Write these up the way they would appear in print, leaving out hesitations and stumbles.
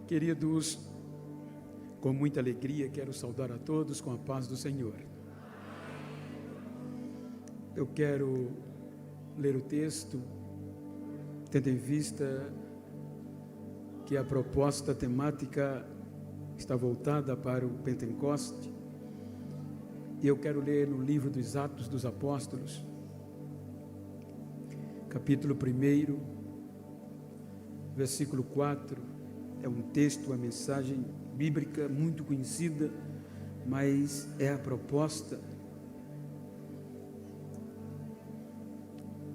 Queridos, com muita alegria quero saudar a todos com a paz do Senhor. Eu quero ler o texto, tendo em vista que a proposta temática está voltada para o Pentecoste, e eu quero ler no livro dos Atos dos Apóstolos, capítulo 1, versículo 4. É um texto, uma mensagem bíblica muito conhecida, mas é a proposta.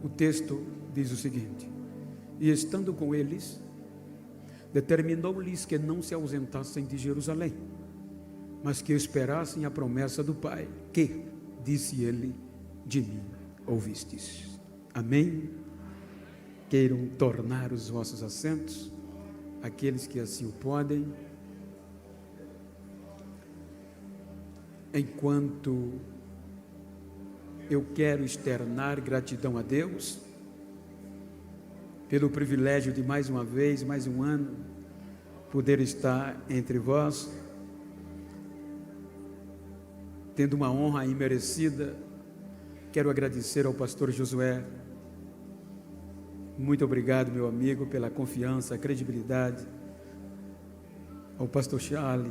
O texto diz o seguinte: e estando com eles, determinou-lhes que não se ausentassem de Jerusalém, mas que esperassem a promessa do Pai, que, disse ele, de mim ouvistes. Amém? Queiram tornar os vossos assentos, aqueles que assim o podem. Enquanto eu quero externar gratidão a Deus pelo privilégio de mais uma vez, mais um ano, poder estar entre vós, tendo uma honra imerecida, quero agradecer ao pastor Josué. Muito obrigado, meu amigo, pela confiança, a credibilidade. Ao pastor Charlie,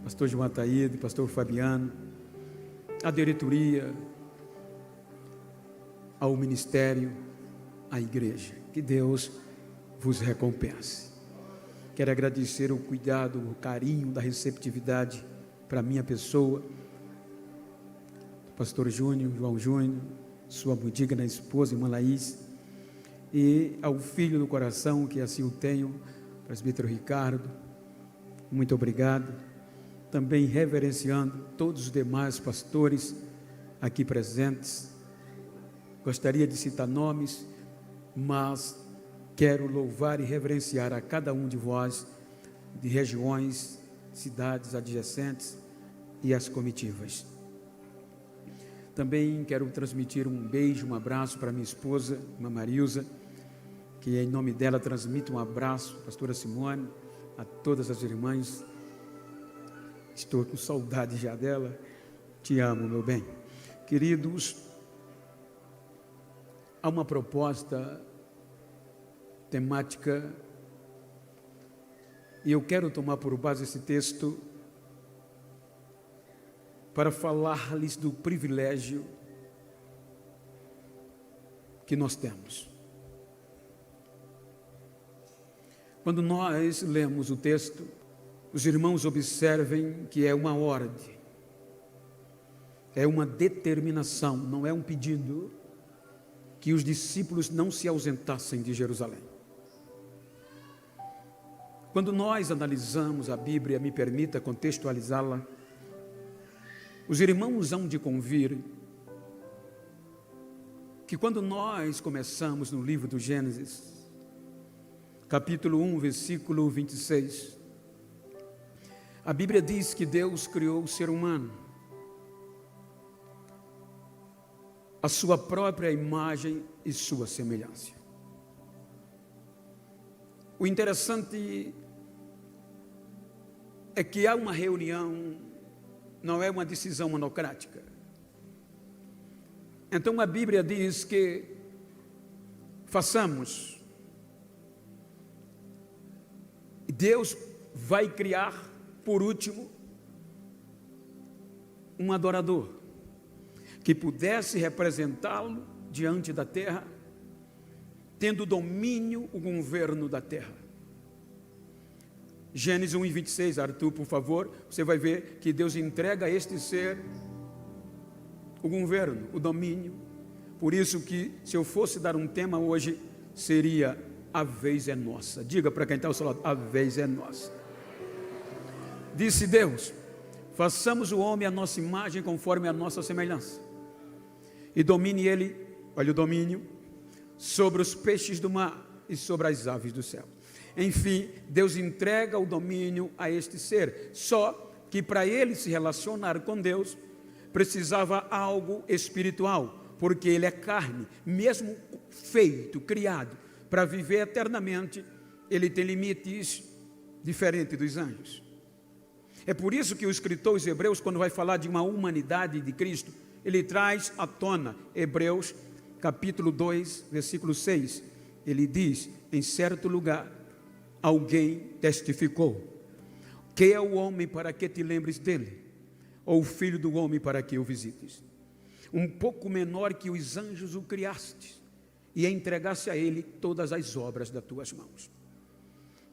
pastor João Ataíde, pastor Fabiano, à diretoria, ao ministério, à igreja. Que Deus vos recompense. Quero agradecer o cuidado, o carinho, da receptividade para a minha pessoa. Pastor Júnior, João Júnior, sua muito digna esposa, irmã Laís, e ao filho do coração, que assim o tenho, presbítero Ricardo, muito obrigado. Também reverenciando todos os demais pastores aqui presentes. Gostaria de citar nomes, mas quero louvar e reverenciar a cada um de vós, de regiões, cidades adjacentes e as comitivas. Também quero transmitir um beijo, um abraço para minha esposa, irmã Marilza, que em nome dela transmito um abraço, pastora Simone, a todas as irmãs. Estou com saudade já dela. Te amo, meu bem. Queridos, há uma proposta temática e eu quero tomar por base esse texto para falar-lhes do privilégio que nós temos. Quando nós lemos o texto, os irmãos observem que é uma ordem, é uma determinação, não é um pedido, que os discípulos não se ausentassem de Jerusalém. Quando nós analisamos a Bíblia, me permita contextualizá-la, os irmãos hão de convir que quando nós começamos no livro do Gênesis, capítulo 1, versículo 26, a Bíblia diz que Deus criou o ser humano, a sua própria imagem e sua semelhança. O interessante é que há uma reunião, não é uma decisão monocrática. Então a Bíblia diz que façamos. Deus vai criar, por último, um adorador que pudesse representá-lo diante da terra, tendo domínio, o governo da terra. Gênesis 1:26, Arthur, por favor, você vai ver que Deus entrega a este ser o governo, o domínio. Por isso que, se eu fosse dar um tema hoje, seria: a vez é nossa. Diga para quem está ao seu lado: a vez é nossa. Disse Deus: façamos o homem à nossa imagem, conforme a nossa semelhança, e domine ele, olha o domínio, sobre os peixes do mar e sobre as aves do céu. Enfim, Deus entrega o domínio a este ser, só que para ele se relacionar com Deus, precisava algo espiritual, porque ele é carne, mesmo feito, criado para viver eternamente, ele tem limites diferente dos anjos. É por isso que o escritor aos Hebreus, quando vai falar de uma humanidade de Cristo, ele traz à tona Hebreus capítulo 2, versículo 6. Ele diz: em certo lugar alguém testificou: que é o homem para que te lembres dele, ou o filho do homem para que o visites? Um pouco menor que os anjos o criaste, e entregasse a ele todas as obras das tuas mãos.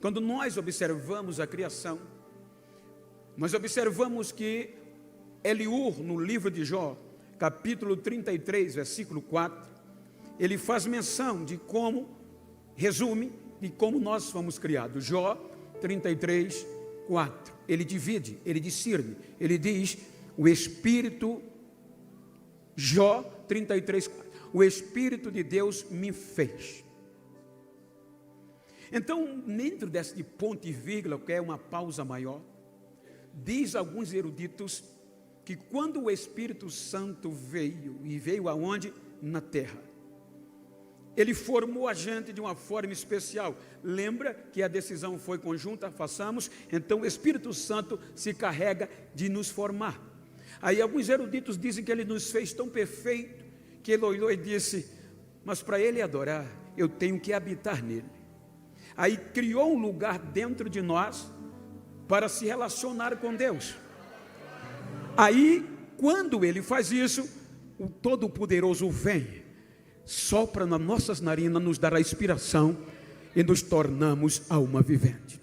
Quando nós observamos a criação, nós observamos que Eliú, no livro de Jó, capítulo 33, versículo 4, ele faz menção de como, resume, de como nós fomos criados. Jó 33, 4, ele divide, ele discerne, ele diz: o Espírito, Jó 33, 4, o Espírito de Deus me fez. Então, dentro desse ponto e vírgula, que é uma pausa maior, diz alguns eruditos que quando o Espírito Santo veio, e veio aonde? Na terra, ele formou a gente de uma forma especial. Lembra que a decisão foi conjunta, façamos, então o Espírito Santo se carrega de nos formar. Aí alguns eruditos dizem que ele nos fez tão perfeito, que ele olhou e disse: mas para ele adorar, eu tenho que habitar nele. Aí criou um lugar dentro de nós, para se relacionar com Deus. Aí, quando ele faz isso, o Todo-Poderoso vem, sopra nas nossas narinas, nos dará inspiração e nos tornamos alma vivente.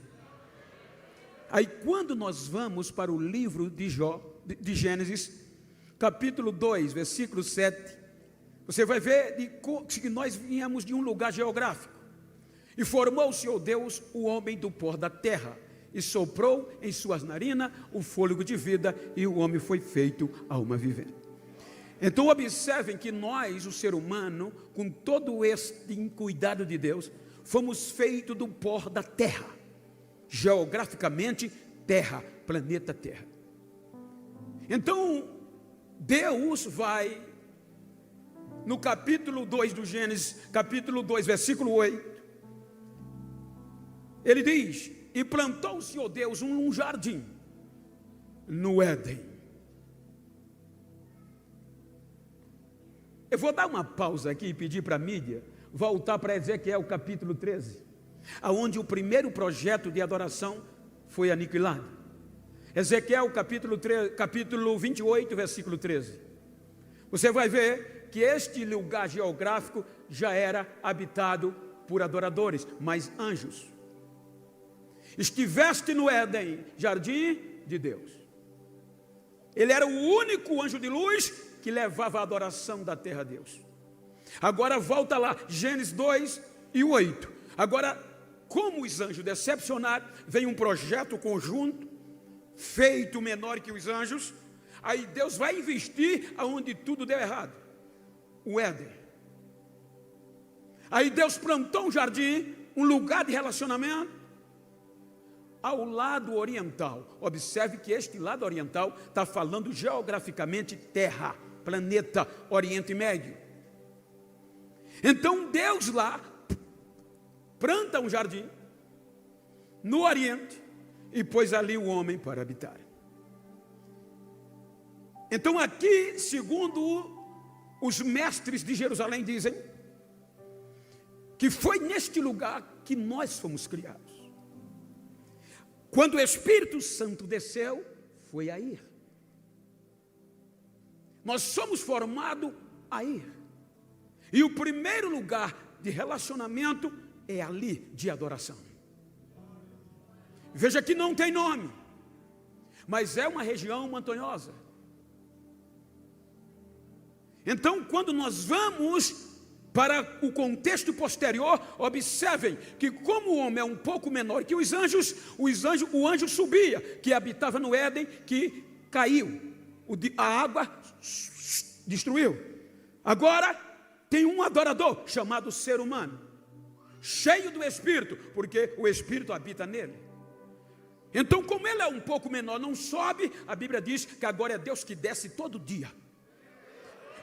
Aí, quando nós vamos para o livro de Jó, de Gênesis, capítulo 2, versículo 7, você vai ver que nós viemos de um lugar geográfico, e formou o Senhor Deus o homem do pó da terra, e soprou em suas narinas o fôlego de vida, e o homem foi feito alma vivente. Então observem que nós, o ser humano, com todo este cuidado de Deus, fomos feitos do pó da terra, geograficamente terra, planeta terra. Então Deus vai, no capítulo 2 do Gênesis, capítulo 2, versículo 8, ele diz: e plantou o Senhor Deus um jardim no Éden. Eu vou dar uma pausa aqui e pedir para a mídia voltar para Ezequiel capítulo 13, aonde o primeiro projeto de adoração foi aniquilado. Ezequiel capítulo 28, versículo 13. Você vai ver que este lugar geográfico já era habitado por adoradores, mas anjos. Estiveste no Éden, jardim de Deus. Ele era o único anjo de luz que levava a adoração da terra a Deus. Agora volta lá, Gênesis 2 e 8. Agora, como os anjos decepcionaram, vem um projeto conjunto, feito menor que os anjos. Aí Deus vai investir aonde tudo deu errado, o Éden. Aí Deus plantou um jardim, um lugar de relacionamento, ao lado oriental. Observe que este lado oriental está falando geograficamente terra, planeta, Oriente Médio. Então Deus lá planta um jardim no Oriente e pôs ali o homem para habitar. Então aqui, segundo os mestres de Jerusalém dizem, que foi neste lugar que nós fomos criados. Quando o Espírito Santo desceu, foi a ir. Nós somos formados a ir. E o primeiro lugar de relacionamento é ali, de adoração. Veja que não tem nome, mas é uma região montanhosa. Então, quando nós vamos para o contexto posterior, observem que como o homem é um pouco menor que os anjos, o anjo subia, que habitava no Éden, que caiu, a água destruiu. Agora tem um adorador chamado ser humano, cheio do Espírito, porque o Espírito habita nele. Então, como ele é um pouco menor, não sobe, a Bíblia diz que agora é Deus que desce todo dia.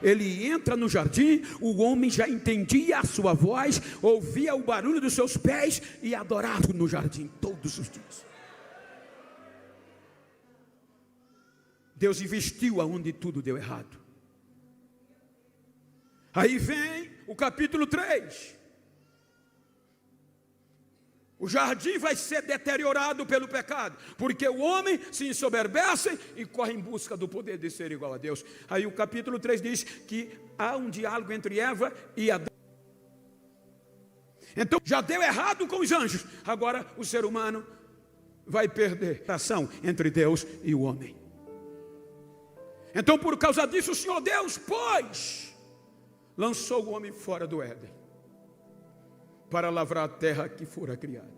Ele entra no jardim, o homem já entendia a sua voz, ouvia o barulho dos seus pés e adorava no jardim todos os dias. Deus investiu aonde tudo deu errado. Aí vem o capítulo 3. O jardim vai ser deteriorado pelo pecado, porque o homem se ensoberbece e corre em busca do poder de ser igual a Deus. Aí o capítulo 3 diz que há um diálogo entre Eva e Adão. Então já deu errado com os anjos, agora o ser humano vai perder a relação entre Deus e o homem. Então por causa disso o Senhor Deus, lançou o homem fora do Éden, para lavrar a terra que fora criada.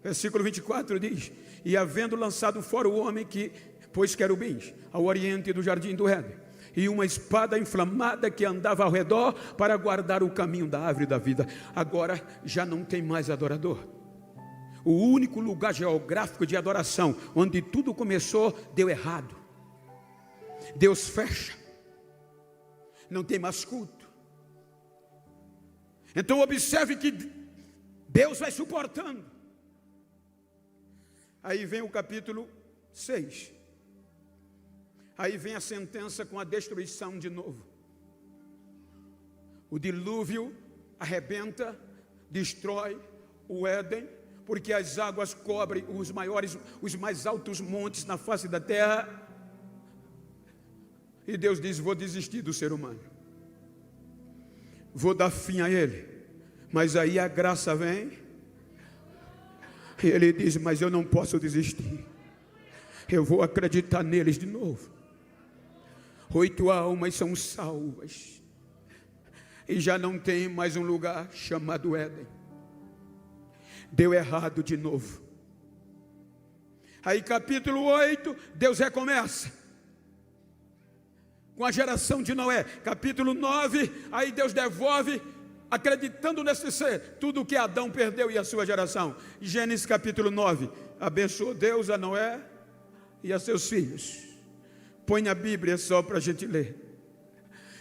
Versículo 24 diz: e havendo lançado fora o homem que pôs querubins ao oriente do jardim do Éden, e uma espada inflamada que andava ao redor para guardar o caminho da árvore da vida. Agora já não tem mais adorador. O único lugar geográfico de adoração onde tudo começou deu errado. Deus fecha, não tem mais culto. Então observe que Deus vai suportando. Aí vem o capítulo 6. Aí vem a sentença com a destruição de novo. O dilúvio arrebenta, destrói o Éden, porque as águas cobrem os mais altos montes na face da terra. E Deus diz: vou desistir do ser humano, vou dar fim a ele. Mas aí a graça vem, e ele diz: mas eu não posso desistir, eu vou acreditar neles de novo. 8 almas são salvas, e já não tem mais um lugar chamado Éden. Deu errado de novo. Aí capítulo 8, Deus recomeça com a geração de Noé. Capítulo 9, aí Deus devolve, acreditando nesse ser, tudo que Adão perdeu e a sua geração. Gênesis capítulo 9, abençoou Deus a Noé e a seus filhos. Põe a Bíblia só para a gente ler.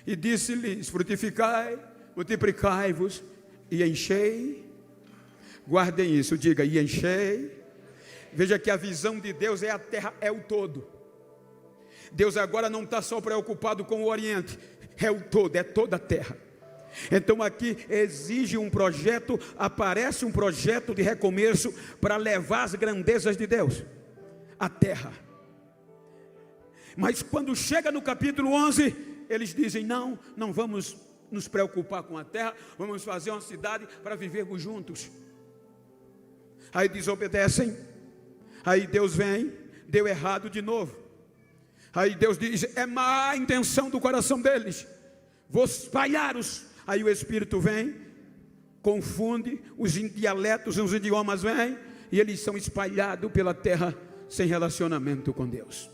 E disse-lhes: frutificai, multiplicai-vos e enchei. Guardem isso, diga: e enchei. Veja que a visão de Deus é a terra, é o todo. Deus agora não está só preocupado com o Oriente, é o todo, é toda a terra. Então aqui exige um projeto, aparece um projeto de recomeço para levar as grandezas de Deus à terra. Mas quando chega no capítulo 11, eles dizem: não vamos nos preocupar com a terra, vamos fazer uma cidade para vivermos juntos. Aí desobedecem, aí Deus vem, deu errado de novo. Aí Deus diz: é má a intenção do coração deles, vou espalhar-os. Aí o Espírito vem, confunde, os dialetos, os idiomas vêm, e eles são espalhados pela terra sem relacionamento com Deus.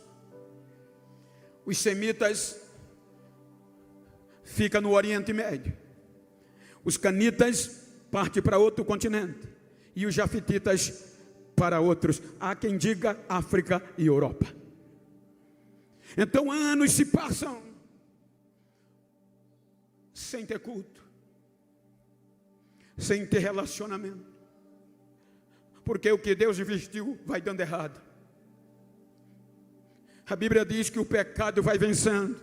Os semitas ficam no Oriente Médio, os canitas partem para outro continente, e os jafetitas para outros, há quem diga África e Europa. Então anos se passam sem ter culto, sem ter relacionamento, porque o que Deus investiu vai dando errado. A Bíblia diz que o pecado vai vencendo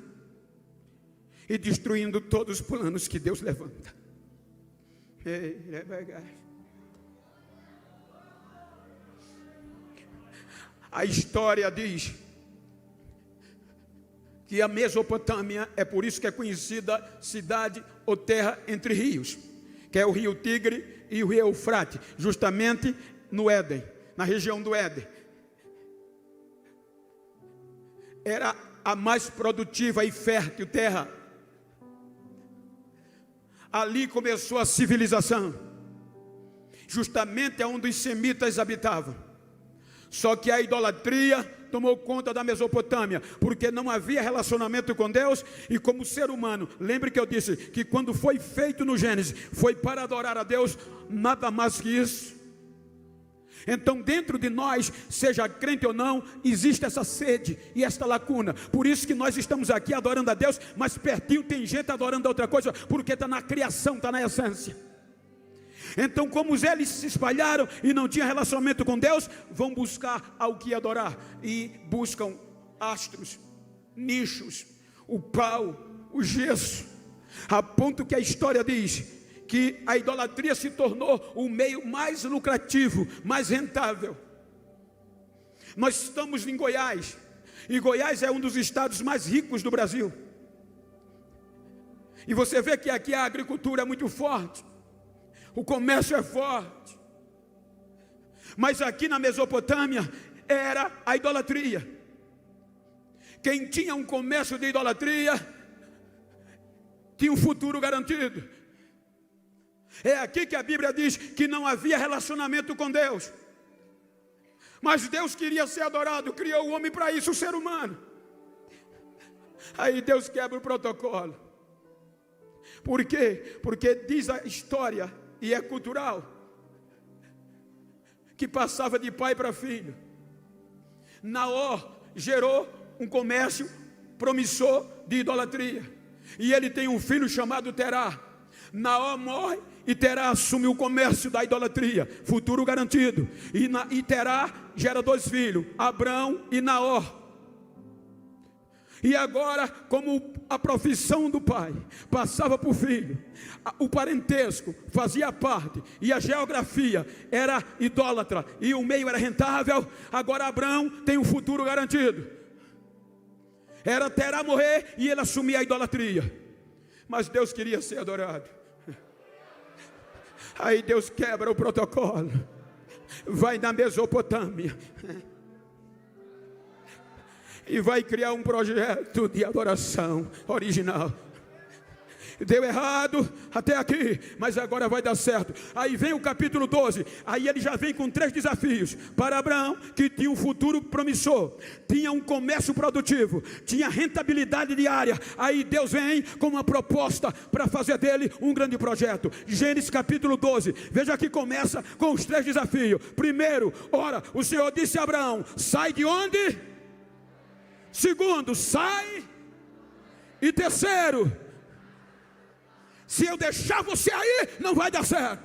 e destruindo todos os planos que Deus levanta. A história diz que a Mesopotâmia, é por isso que é conhecida cidade ou terra entre rios, que é o rio Tigre e o rio Eufrate, justamente no Éden, na região do Éden. Era a mais produtiva e fértil terra. Ali começou a civilização, justamente onde os semitas habitavam. Só que a idolatria tomou conta da Mesopotâmia, porque não havia relacionamento com Deus. E como ser humano, lembre que eu disse que quando foi feito no Gênesis, foi para adorar a Deus, nada mais que isso. Então dentro de nós, seja crente ou não, existe essa sede e esta lacuna. Por isso que nós estamos aqui adorando a Deus, mas pertinho tem gente adorando outra coisa, porque está na criação, está na essência. Então como eles se espalharam e não tinham relacionamento com Deus, vão buscar ao que adorar, e buscam astros, nichos, o pau, o gesso, a ponto que a história diz que a idolatria se tornou o meio mais lucrativo, mais rentável. Nós estamos em Goiás, e Goiás é um dos estados mais ricos do Brasil. E você vê que aqui a agricultura é muito forte, o comércio é forte. Mas aqui na Mesopotâmia era a idolatria. Quem tinha um comércio de idolatria tinha um futuro garantido. É aqui que a Bíblia diz que não havia relacionamento com Deus. Mas Deus queria ser adorado, criou o homem para isso, o ser humano. Aí Deus quebra o protocolo. Por quê? Porque diz a história, e é cultural, que passava de pai para filho. Naor gerou um comércio promissor de idolatria, e ele tem um filho chamado Terá. Naor morre e Terá assume o comércio da idolatria, futuro garantido. E Terá gera 2 filhos, Abrão e Naor. E agora, como a profissão do pai passava para o filho, o parentesco fazia parte, e a geografia era idólatra, e o meio era rentável, agora Abrão tem um futuro garantido. Era Terá morrer e ele assumir a idolatria. Mas Deus queria ser adorado. Aí Deus quebra o protocolo, vai na Mesopotâmia e vai criar um projeto de adoração original. Deu errado até aqui, mas agora vai dar certo. Aí vem o capítulo 12, aí ele já vem com 3 desafios para Abraão, que tinha um futuro promissor, tinha um comércio produtivo, tinha rentabilidade diária. Aí Deus vem com uma proposta para fazer dele um grande projeto. Gênesis capítulo 12, veja que começa com os 3 desafios. Primeiro, ora, o Senhor disse a Abraão: sai de onde? Segundo, sai. E terceiro, se eu deixar você aí, não vai dar certo.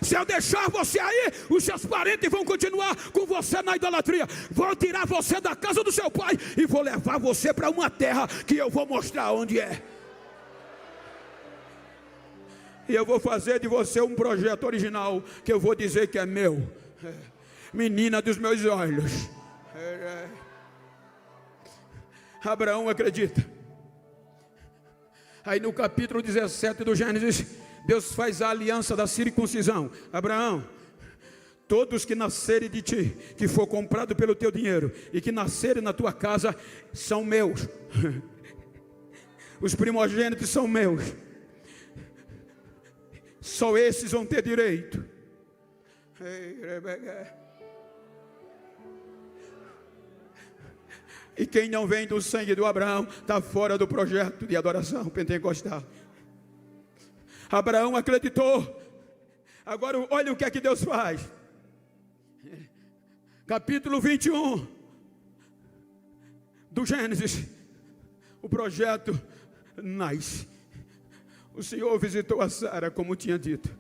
Se eu deixar você aí, os seus parentes vão continuar com você na idolatria. Vou tirar você da casa do seu pai e vou levar você para uma terra que eu vou mostrar onde é. E eu vou fazer de você um projeto original, que eu vou dizer que é meu. Menina dos meus olhos. Abraão acredita. Aí no capítulo 17 do Gênesis, Deus faz a aliança da circuncisão. Abraão, todos que nascerem de ti, que for comprado pelo teu dinheiro, e que nascerem na tua casa, são meus. Os primogênitos são meus. Só esses vão ter direito. E quem não vem do sangue do Abraão está fora do projeto de adoração pentecostal. Abraão acreditou. Agora olha o que é que Deus faz. Capítulo 21 do Gênesis. O projeto nasce. O Senhor visitou a Sara como tinha dito,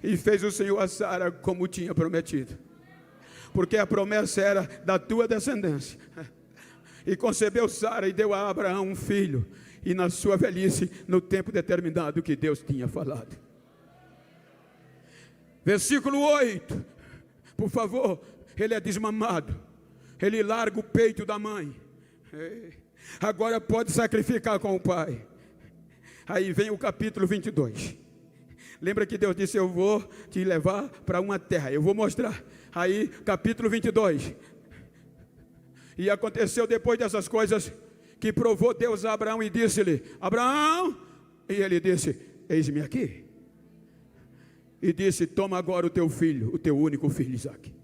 e fez o Senhor a Sara como tinha prometido, porque a promessa era da tua descendência. E concebeu Sara e deu a Abraão um filho, e na sua velhice, no tempo determinado que Deus tinha falado. Versículo 8, por favor. Ele é desmamado, ele larga o peito da mãe, agora pode sacrificar com o pai. Aí vem o capítulo 22. Lembra que Deus disse: eu vou te levar para uma terra, eu vou mostrar. Aí capítulo 22. E aconteceu depois dessas coisas, que provou Deus a Abraão e disse-lhe: Abraão. E ele disse: eis-me aqui. E disse: toma agora o teu filho, o teu único filho Isaque,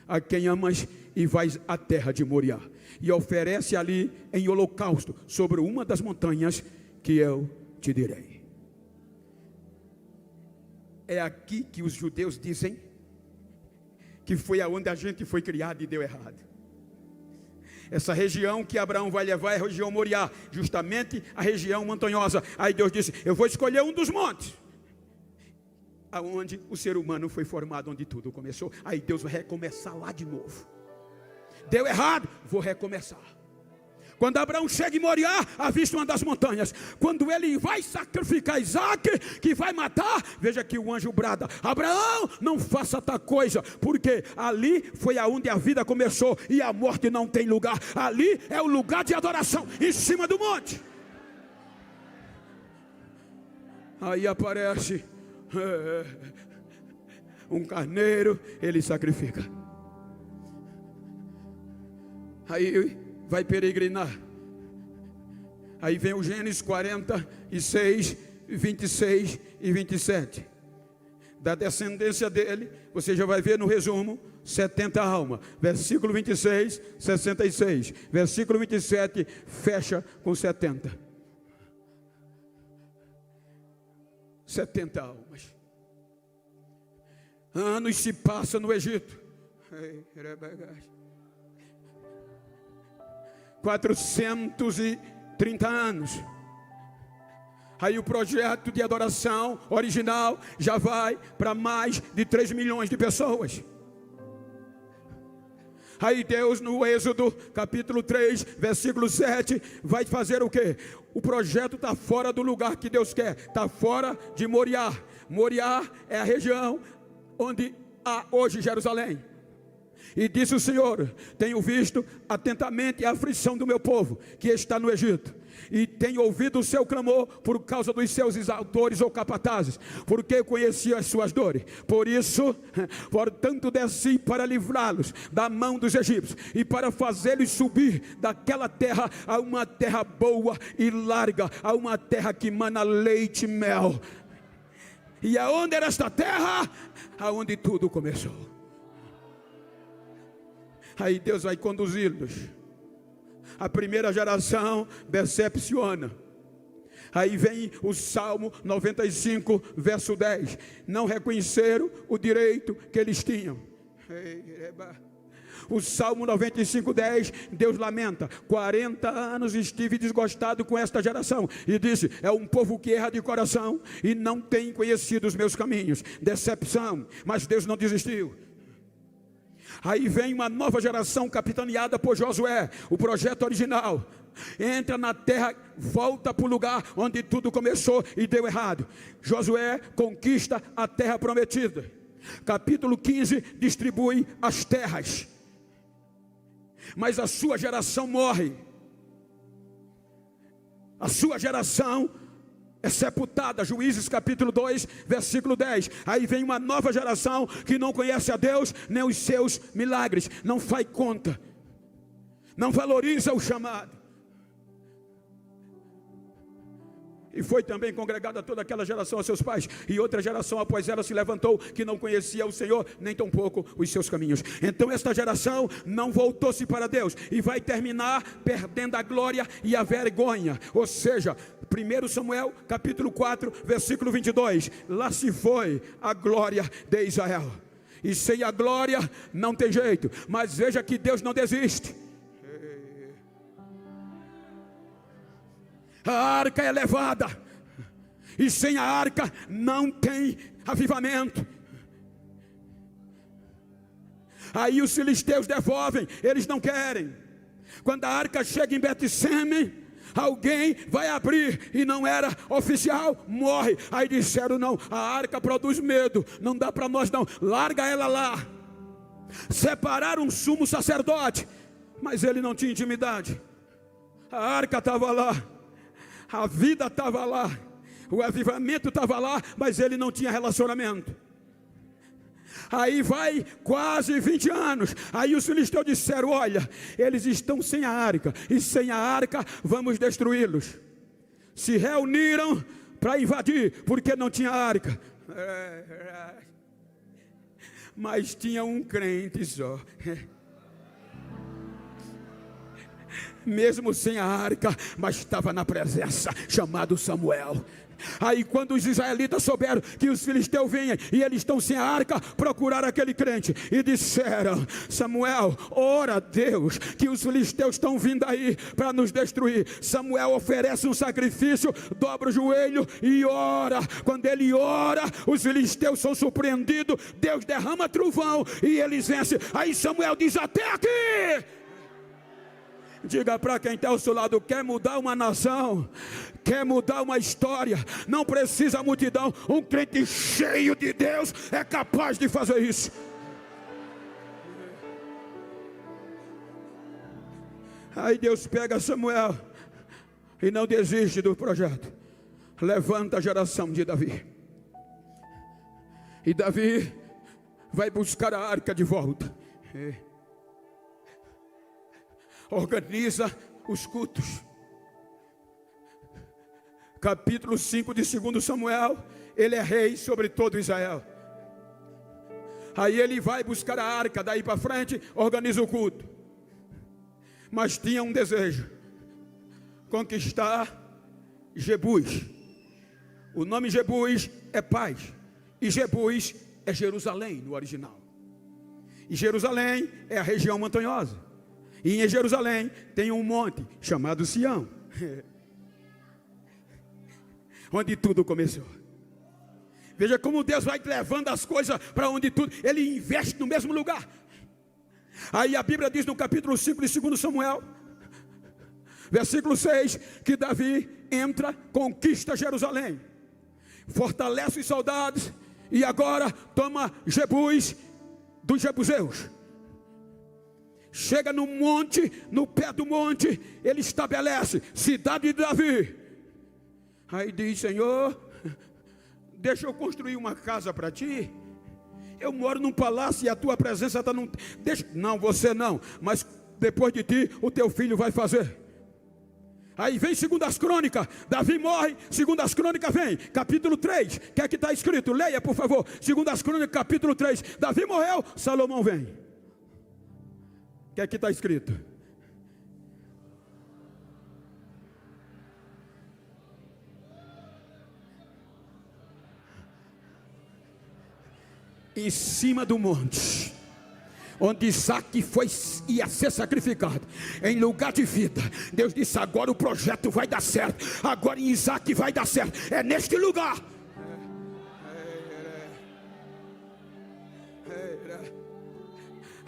a quem amas, e vais à terra de Moriá, e oferece ali em holocausto sobre uma das montanhas que eu te direi. É aqui que os judeus dizem que foi aonde a gente foi criado e deu errado. Essa região que Abraão vai levar é a região Moriá, justamente a região montanhosa. Aí Deus disse: eu vou escolher um dos montes aonde o ser humano foi formado, onde tudo começou. Aí Deus vai recomeçar lá de novo. deu errado, vou recomeçar. Quando Abraão chega em Moriá, avista uma das montanhas. Quando ele vai sacrificar Isaac, que vai matar, veja que o anjo brada: Abraão, não faça tal coisa, porque ali foi aonde a vida começou, e a morte não tem lugar. Ali é o lugar de adoração, em cima do monte. Aí aparece um carneiro, ele sacrifica. Aí vai peregrinar. Aí vem o Gênesis 46, 26 e 27. Da descendência dele, você já vai ver no resumo, 70 almas. Versículo 26, 66. Versículo 27, fecha com 70. 70 almas. Anos se passam no Egito. 430 anos. Aí o projeto de adoração original já vai para mais de 3 milhões de pessoas. Aí Deus, no Êxodo capítulo 3, versículo 7, vai fazer o quê? O projeto está fora do lugar que Deus quer, está fora de Moriá. Moriá é a região onde há hoje Jerusalém. E disse o Senhor: tenho visto atentamente a aflição do meu povo que está no Egito, e tenho ouvido o seu clamor por causa dos seus exaltores ou capatazes, porque conheci as suas dores. Por isso, portanto, desci para livrá-los da mão dos egípcios, e para fazê-los subir daquela terra a uma terra boa e larga, a uma terra que mana leite e mel. E aonde era esta terra? Aonde tudo começou. Aí Deus vai conduzi-los. A primeira geração decepciona. Aí vem o Salmo 95, verso 10. Não reconheceram o direito que eles tinham. O Salmo 95, 10, Deus lamenta: 40 anos estive desgostado com esta geração. E disse: é um povo que erra de coração e não tem conhecido os meus caminhos. Decepção, mas Deus não desistiu. Aí vem uma nova geração capitaneada por Josué, o projeto original. Entra na terra, volta para o lugar onde tudo começou e deu errado. Josué conquista a terra prometida. Capítulo 15, distribui as terras. Mas a sua geração morre. A sua geração é sepultada. Juízes capítulo 2, versículo 10. Aí vem uma nova geração que não conhece a Deus, nem os seus milagres. Não faz conta, não valoriza o chamado. E foi também congregada toda aquela geração a seus pais. E outra geração após ela se levantou, que não conhecia o Senhor, nem tampouco os seus caminhos. Então esta geração não voltou-se para Deus, e vai terminar perdendo a glória e a vergonha. Ou seja, 1 Samuel capítulo 4, versículo 22. Lá se foi a glória de Israel. E sem a glória não tem jeito. Mas veja que Deus não desiste. A arca é levada, e sem a arca não tem avivamento. Aí os filisteus devolvem, eles não querem. Quando a arca chega em Bet-Semes, alguém vai abrir, e não era oficial, morre. Aí disseram: não, a arca produz medo, não dá para nós não, larga ela lá. Separaram um sumo sacerdote, mas ele não tinha intimidade. A arca estava lá, a vida estava lá, o avivamento estava lá, mas ele não tinha relacionamento. Aí vai quase 20 anos. Aí os filisteus disseram: olha, eles estão sem a arca, e sem a arca vamos destruí-los. Se reuniram para invadir, porque não tinha arca. Mas tinha um crente só. Mesmo sem a arca, mas estava na presença, chamado Samuel. Aí quando os israelitas souberam que os filisteus vinham e eles estão sem a arca, procuraram aquele crente e disseram: Samuel, ora a Deus, que os filisteus estão vindo aí para nos destruir. Samuel oferece um sacrifício, dobra o joelho e ora. Quando ele ora, os filisteus são surpreendidos, Deus derrama trovão e eles vencem. Aí Samuel diz: até aqui. Diga para quem está ao seu lado: quer mudar uma nação, quer mudar uma história, não precisa multidão. Um crente cheio de Deus é capaz de fazer isso. Aí Deus pega Samuel e não desiste do projeto. Levanta a geração de Davi. E Davi vai buscar a arca de volta. Organiza os cultos. Capítulo 5 de 2 Samuel. Ele é rei sobre todo Israel. Aí ele vai buscar a arca. Daí para frente organiza o culto. Mas tinha um desejo: conquistar Jebus. O nome Jebus é paz. E Jebus é Jerusalém no original. E Jerusalém é a região montanhosa. E em Jerusalém tem um monte chamado Sião, onde tudo começou. Veja como Deus vai levando as coisas para onde tudo. Ele investe no mesmo lugar. Aí a Bíblia diz no capítulo 5 de 2 Samuel, versículo 6, que Davi entra, conquista Jerusalém, fortalece os soldados e agora toma Jebus dos jebuseus. Chega no monte, no pé do monte, ele estabelece cidade de Davi. Aí diz: Senhor, deixa eu construir uma casa para ti. Eu moro num palácio e a tua presença está num... Não, você não, mas depois de ti o teu filho vai fazer. Aí vem 2 Crônicas, Davi morre, 2 Crônicas vem, capítulo 3, o que é que está escrito? Leia por favor, 2 Crônicas capítulo 3, Davi morreu, Salomão vem. O que é que está escrito? Em cima do monte, onde Isaac ia ser sacrificado, em lugar de vida, Deus disse: agora o projeto vai dar certo, agora em Isaac vai dar certo, é neste lugar.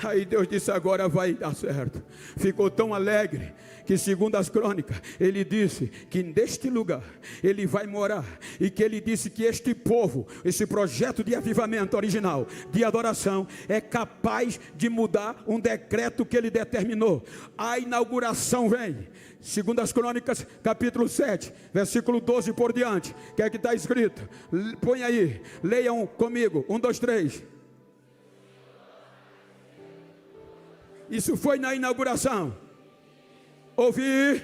Aí Deus disse: agora vai dar certo. Ficou tão alegre que, segundo as crônicas, ele disse que neste lugar ele vai morar. E que ele disse que este povo, esse projeto de avivamento original, de adoração, é capaz de mudar um decreto que ele determinou. A inauguração vem. Segundo as crônicas, capítulo 7, versículo 12 por diante. O que é que está escrito? Põe aí, leiam comigo, 1, 2, 3. Isso foi na inauguração. Ouvi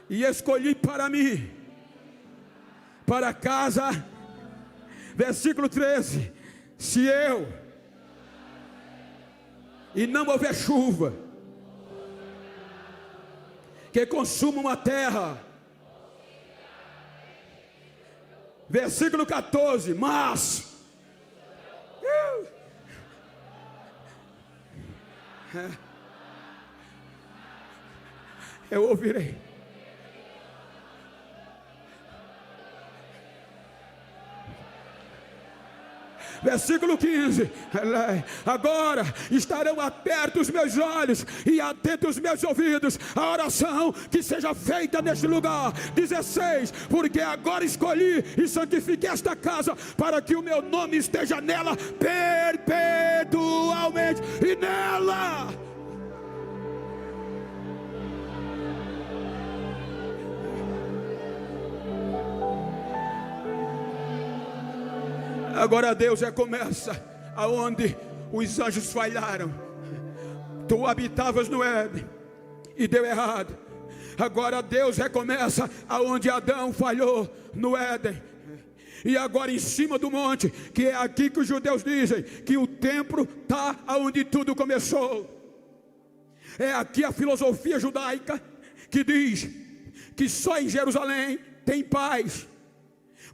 e escolhi para mim, para casa, versículo 13, se eu e não houver chuva que consuma uma terra, versículo 14, mas eu ouvirei. Versículo 15, agora estarão abertos os meus olhos e atentos os meus ouvidos à oração que seja feita neste lugar. 16, porque agora escolhi e santifiquei esta casa para que o meu nome esteja nela perpetualmente e nela. Agora Deus recomeça aonde os anjos falharam. Tu habitavas no Éden e deu errado. Agora Deus recomeça aonde Adão falhou no Éden. E agora em cima do monte, que é aqui que os judeus dizem que o templo está aonde tudo começou. É aqui a filosofia judaica que diz que só em Jerusalém tem paz.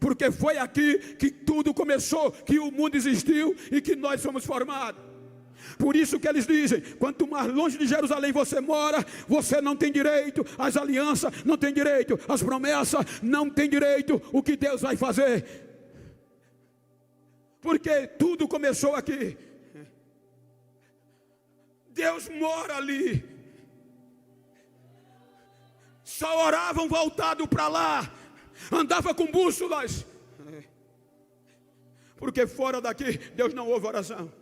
Porque foi aqui que tudo começou, que o mundo existiu e que nós somos formados. Por isso que eles dizem: quanto mais longe de Jerusalém você mora, você não tem direito às alianças, não tem direito às promessas, não tem direito o que Deus vai fazer. Porque tudo começou aqui. Deus mora ali. só oravam voltado para lá, andava com bússolas, porque fora daqui Deus não ouve oração,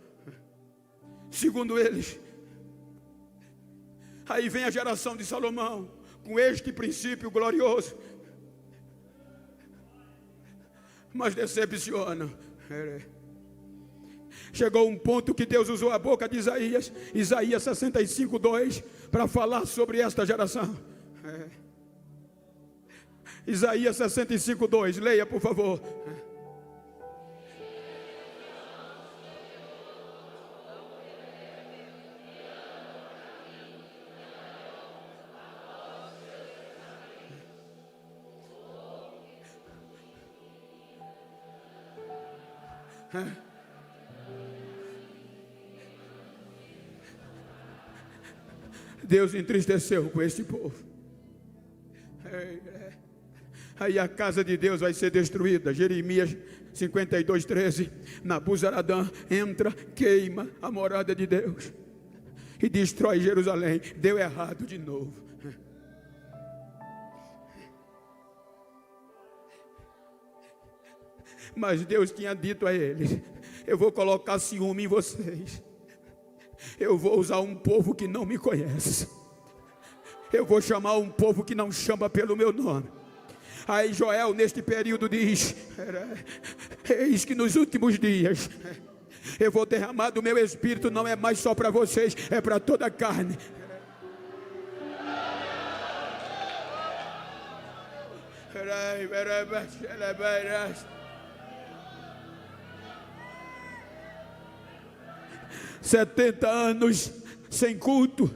segundo eles. Aí vem a geração de Salomão, com este princípio glorioso, mas decepcionam. Chegou um ponto que Deus usou a boca de Isaías 65:2, para falar sobre esta geração. Isaías 65:2, leia por favor. Deus entristeceu com este povo. Aí a casa de Deus vai ser destruída. Jeremias 52:13. Nabuzaradã entra, queima a morada de Deus e destrói Jerusalém. Deu errado de novo. Mas Deus tinha dito a eles: eu vou colocar ciúme em vocês. Eu vou usar um povo que não me conhece. Eu vou chamar um povo que não chama pelo meu nome. Aí Joel neste período diz: eis que nos últimos dias eu vou derramar do meu espírito, não é mais só para vocês, é para toda a carne. "70 anos sem culto,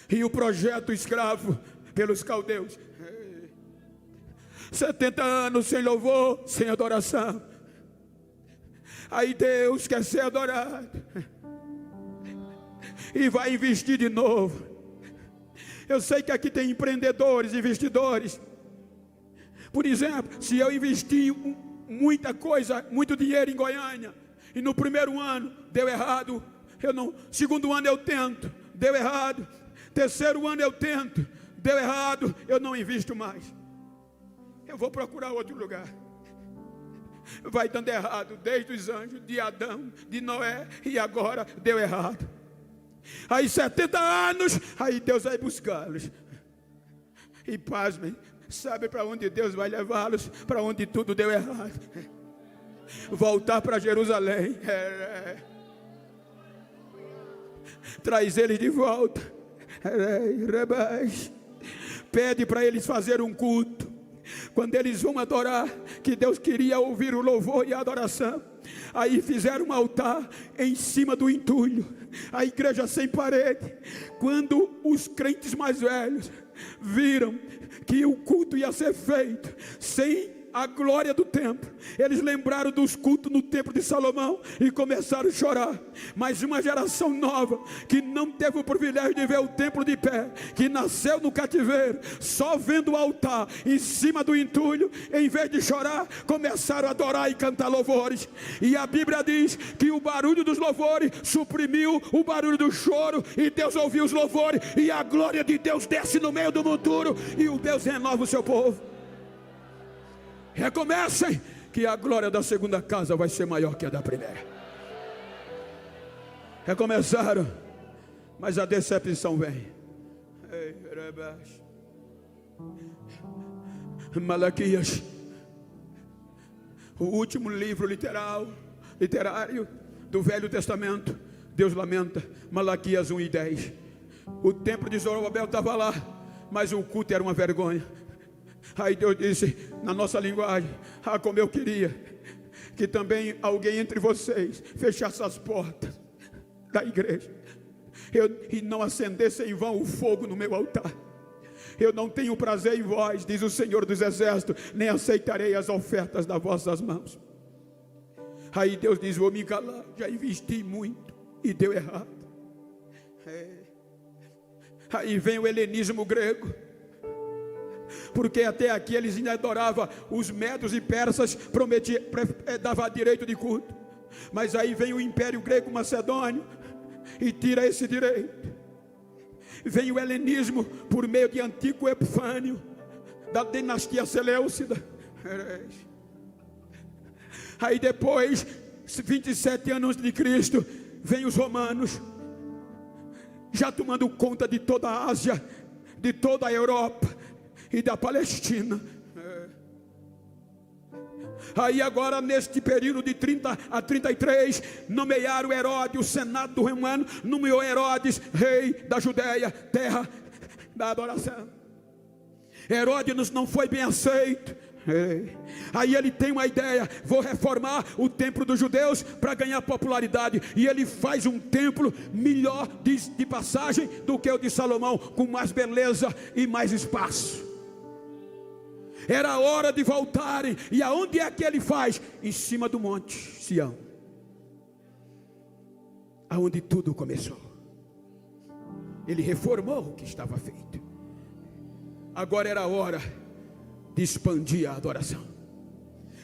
e o projeto escravo pelos caldeus. 70 anos sem louvor, sem adoração. Aí Deus quer ser adorado e vai investir de novo. Eu sei que aqui tem empreendedores, investidores. Por exemplo, se eu investir muita coisa, muito dinheiro em Goiânia, e no primeiro ano deu errado, segundo ano eu tento, deu errado, terceiro ano eu tento, deu errado, eu não invisto mais. Eu vou procurar outro lugar. Vai dando errado desde os anjos, de Adão, de Noé, e agora deu errado. Aí 70 anos, aí Deus vai buscá-los. E pasmem, sabe para onde Deus vai levá-los? Para onde tudo deu errado. Voltar para Jerusalém. Traz eles de volta. Pede para eles fazer um culto. Quando eles vão adorar, que Deus queria ouvir o louvor e a adoração. Aí fizeram um altar em cima do entulho, a igreja sem parede. Quando os crentes mais velhos viram que o culto ia ser feito sem a glória do templo, eles lembraram dos cultos no templo de Salomão e começaram a chorar. Mas uma geração nova, que não teve o privilégio de ver o templo de pé, que nasceu no cativeiro, só vendo o altar em cima do entulho, em vez de chorar, começaram a adorar e cantar louvores. E a Bíblia diz que o barulho dos louvores suprimiu o barulho do choro, e Deus ouviu os louvores, e a glória de Deus desce no meio do monturo, e o Deus renova o seu povo. Recomecem, que a glória da segunda casa vai ser maior que a da primeira. Recomeçaram, mas a decepção vem. Malaquias, o último livro literário do Velho Testamento. Deus lamenta. Malaquias 1:10. O templo de Zorobabel estava lá, mas o culto era uma vergonha. Aí Deus disse, na nossa linguagem: como eu queria que também alguém entre vocês fechasse as portas da igreja e não acendesse em vão o fogo no meu altar. Eu não tenho prazer em vós, diz o Senhor dos Exércitos, nem aceitarei as ofertas das vossas mãos. Aí Deus diz: vou me calar, já investi muito e deu errado. Aí vem o helenismo grego, porque até aqui eles ainda adoravam os medos e persas, dava direito de culto. Mas aí vem o império grego macedônio e tira esse direito. Vem o helenismo por meio de Antíoco Epifânio, da dinastia Seleucida. Aí depois, 27 anos de Cristo, vem os romanos, já tomando conta de toda a Ásia, de toda a Europa e da Palestina. Aí agora, neste período de 30 a 33, nomearam Herodes, o senado do romano nomeou Herodes rei da Judéia, terra da adoração. Herodes não foi bem aceito. Aí ele tem uma ideia: vou reformar o templo dos judeus para ganhar popularidade. E ele faz um templo melhor de passagem do que o de Salomão, com mais beleza e mais espaço. Era hora de voltarem. E aonde é que ele faz? Em cima do monte Sião, aonde tudo começou. Ele reformou o que estava feito. Agora era hora de expandir a adoração.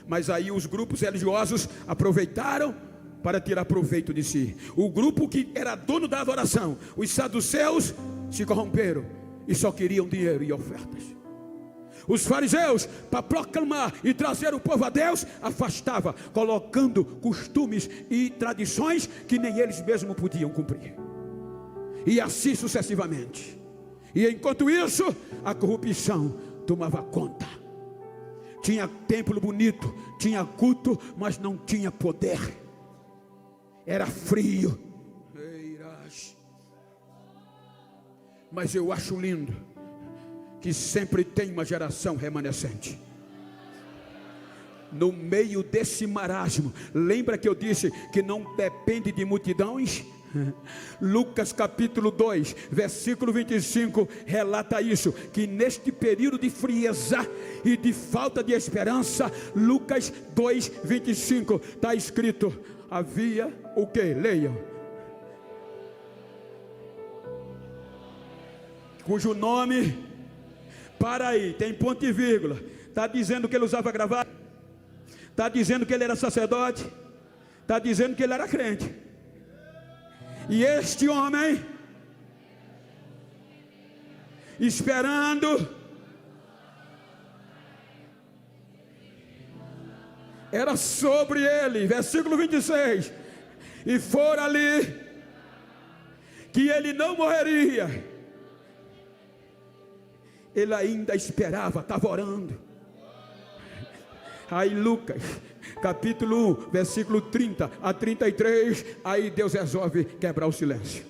Mas aí os grupos religiosos aproveitaram para tirar proveito de si. O grupo que era dono da adoração, os saduceus, se corromperam e só queriam dinheiro e ofertas. Os fariseus, para proclamar e trazer o povo a Deus, afastava, colocando costumes e tradições que nem eles mesmos podiam cumprir. E assim sucessivamente. E enquanto isso, a corrupção tomava conta. Tinha templo bonito, tinha culto, mas não tinha poder. Era frio. Mas eu acho lindo que sempre tem uma geração remanescente no meio desse marasmo. Lembra que eu disse que não depende de multidões? Lucas capítulo 2, versículo 25 relata isso, que neste período de frieza e de falta de esperança, Lucas 2, 25 está escrito: havia o que? Leiam. Cujo nome, para aí, tem ponto e vírgula. Está dizendo que ele usava gravata? Está dizendo que ele era sacerdote? Está dizendo que ele era crente? E este homem, esperando, era sobre ele, versículo 26, e fora ali, que ele não morreria. Ele ainda esperava, estava orando. Aí Lucas capítulo 1, versículo 30 a 33, aí Deus resolve quebrar o silêncio.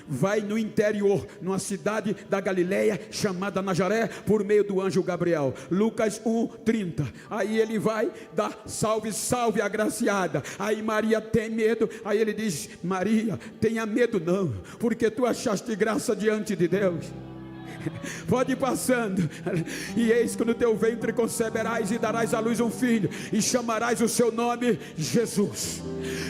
Vai no interior, numa cidade da Galileia chamada Nazaré, por meio do anjo Gabriel. Lucas 1, 30. Aí ele vai dar salve, salve agraciada. Aí Maria tem medo. Aí ele diz: Maria, tenha medo não, porque tu achaste graça diante de Deus. Pode ir passando. E eis que no teu ventre conceberás e darás à luz um filho, e chamarás o seu nome Jesus.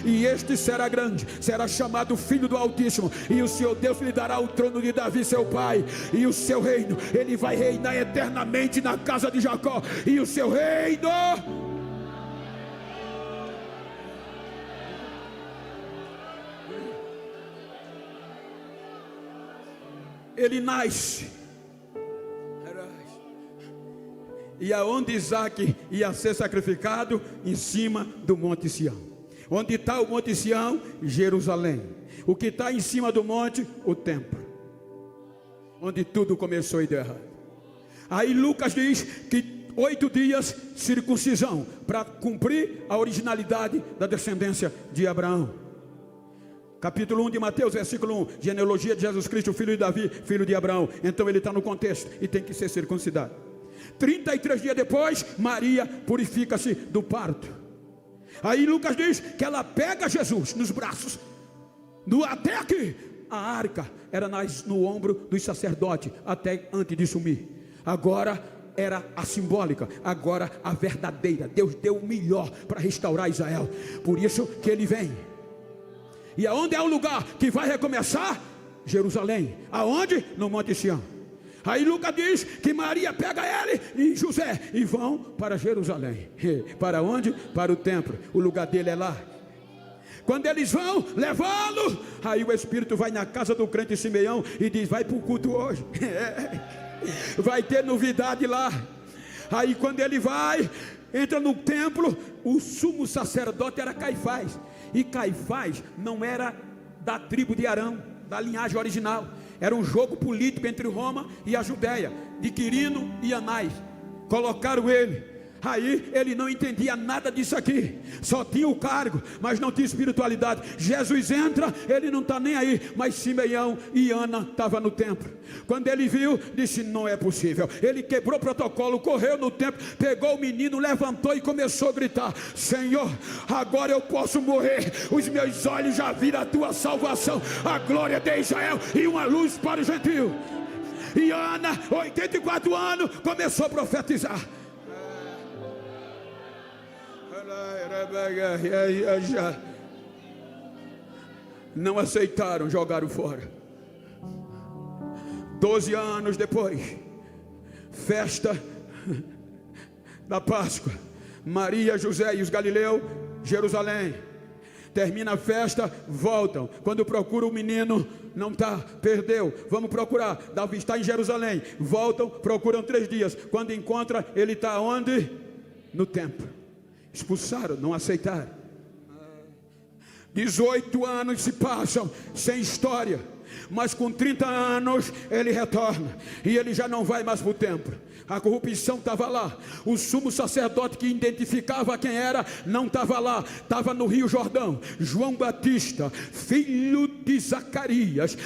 E este será grande, será chamado Filho do Altíssimo, e o Senhor Deus lhe dará o trono de Davi seu pai, e o seu reino, ele vai reinar eternamente na casa de Jacó, e o seu reino ele nasce. E aonde Isaac ia ser sacrificado? Em cima do monte Sião. Onde está o monte Sião? Jerusalém. O que está em cima do monte? O templo, onde tudo começou e deu errado. Aí Lucas diz que 8 dias circuncisão, para cumprir a originalidade da descendência de Abraão. Capítulo 1 de Mateus, versículo 1, genealogia de Jesus Cristo, filho de Davi, filho de Abraão. Então ele está no contexto e tem que ser circuncidado. 33 dias depois, Maria purifica-se do parto. Aí Lucas diz que ela pega Jesus nos braços, até aqui. A arca era no ombro dos sacerdotes, até antes de sumir. Agora era a simbólica, agora a verdadeira. Deus deu o melhor para restaurar Israel. Por isso que ele vem. E aonde é o lugar que vai recomeçar? Jerusalém. Aonde? No Monte Sião. Aí Lucas diz que Maria pega ele e José e vão para Jerusalém. Para onde? Para o templo. O lugar dele é lá. Quando eles vão levá-lo, aí o Espírito vai na casa do crente Simeão e diz: vai para o culto hoje. Vai ter novidade lá. Aí quando ele vai, entra no templo, o sumo sacerdote era Caifás. E Caifás não era da tribo de Arão, da linhagem original. Era um jogo político entre Roma e a Judéia, de Quirino e Anás. Colocaram ele. Aí ele não entendia nada disso aqui, só tinha o cargo, mas não tinha espiritualidade. Jesus entra, ele não está nem aí, mas Simeão e Ana estavam no templo. Quando ele viu, disse: não é possível. Ele quebrou o protocolo, correu no templo, pegou o menino, levantou e começou a gritar: Senhor, agora eu posso morrer, os meus olhos já viram a tua salvação, a glória de Israel e uma luz para o gentio. E Ana, 84 anos, começou a profetizar. Não aceitaram, jogaram fora. 12 anos depois, festa da Páscoa, Maria, José e os Galileus, Jerusalém. Termina a festa, voltam. Quando procuram o menino, não está, perdeu. Vamos procurar. Davi está em Jerusalém. Voltam, procuram 3 dias. Quando encontra, ele está onde? No templo. Expulsaram, não aceitaram. 18 anos se passam sem história, mas com 30 anos ele retorna, e ele já não vai mais para o templo. A corrupção estava lá. O sumo sacerdote que identificava quem era não estava lá, estava no Rio Jordão. João Batista, filho de Zacarias,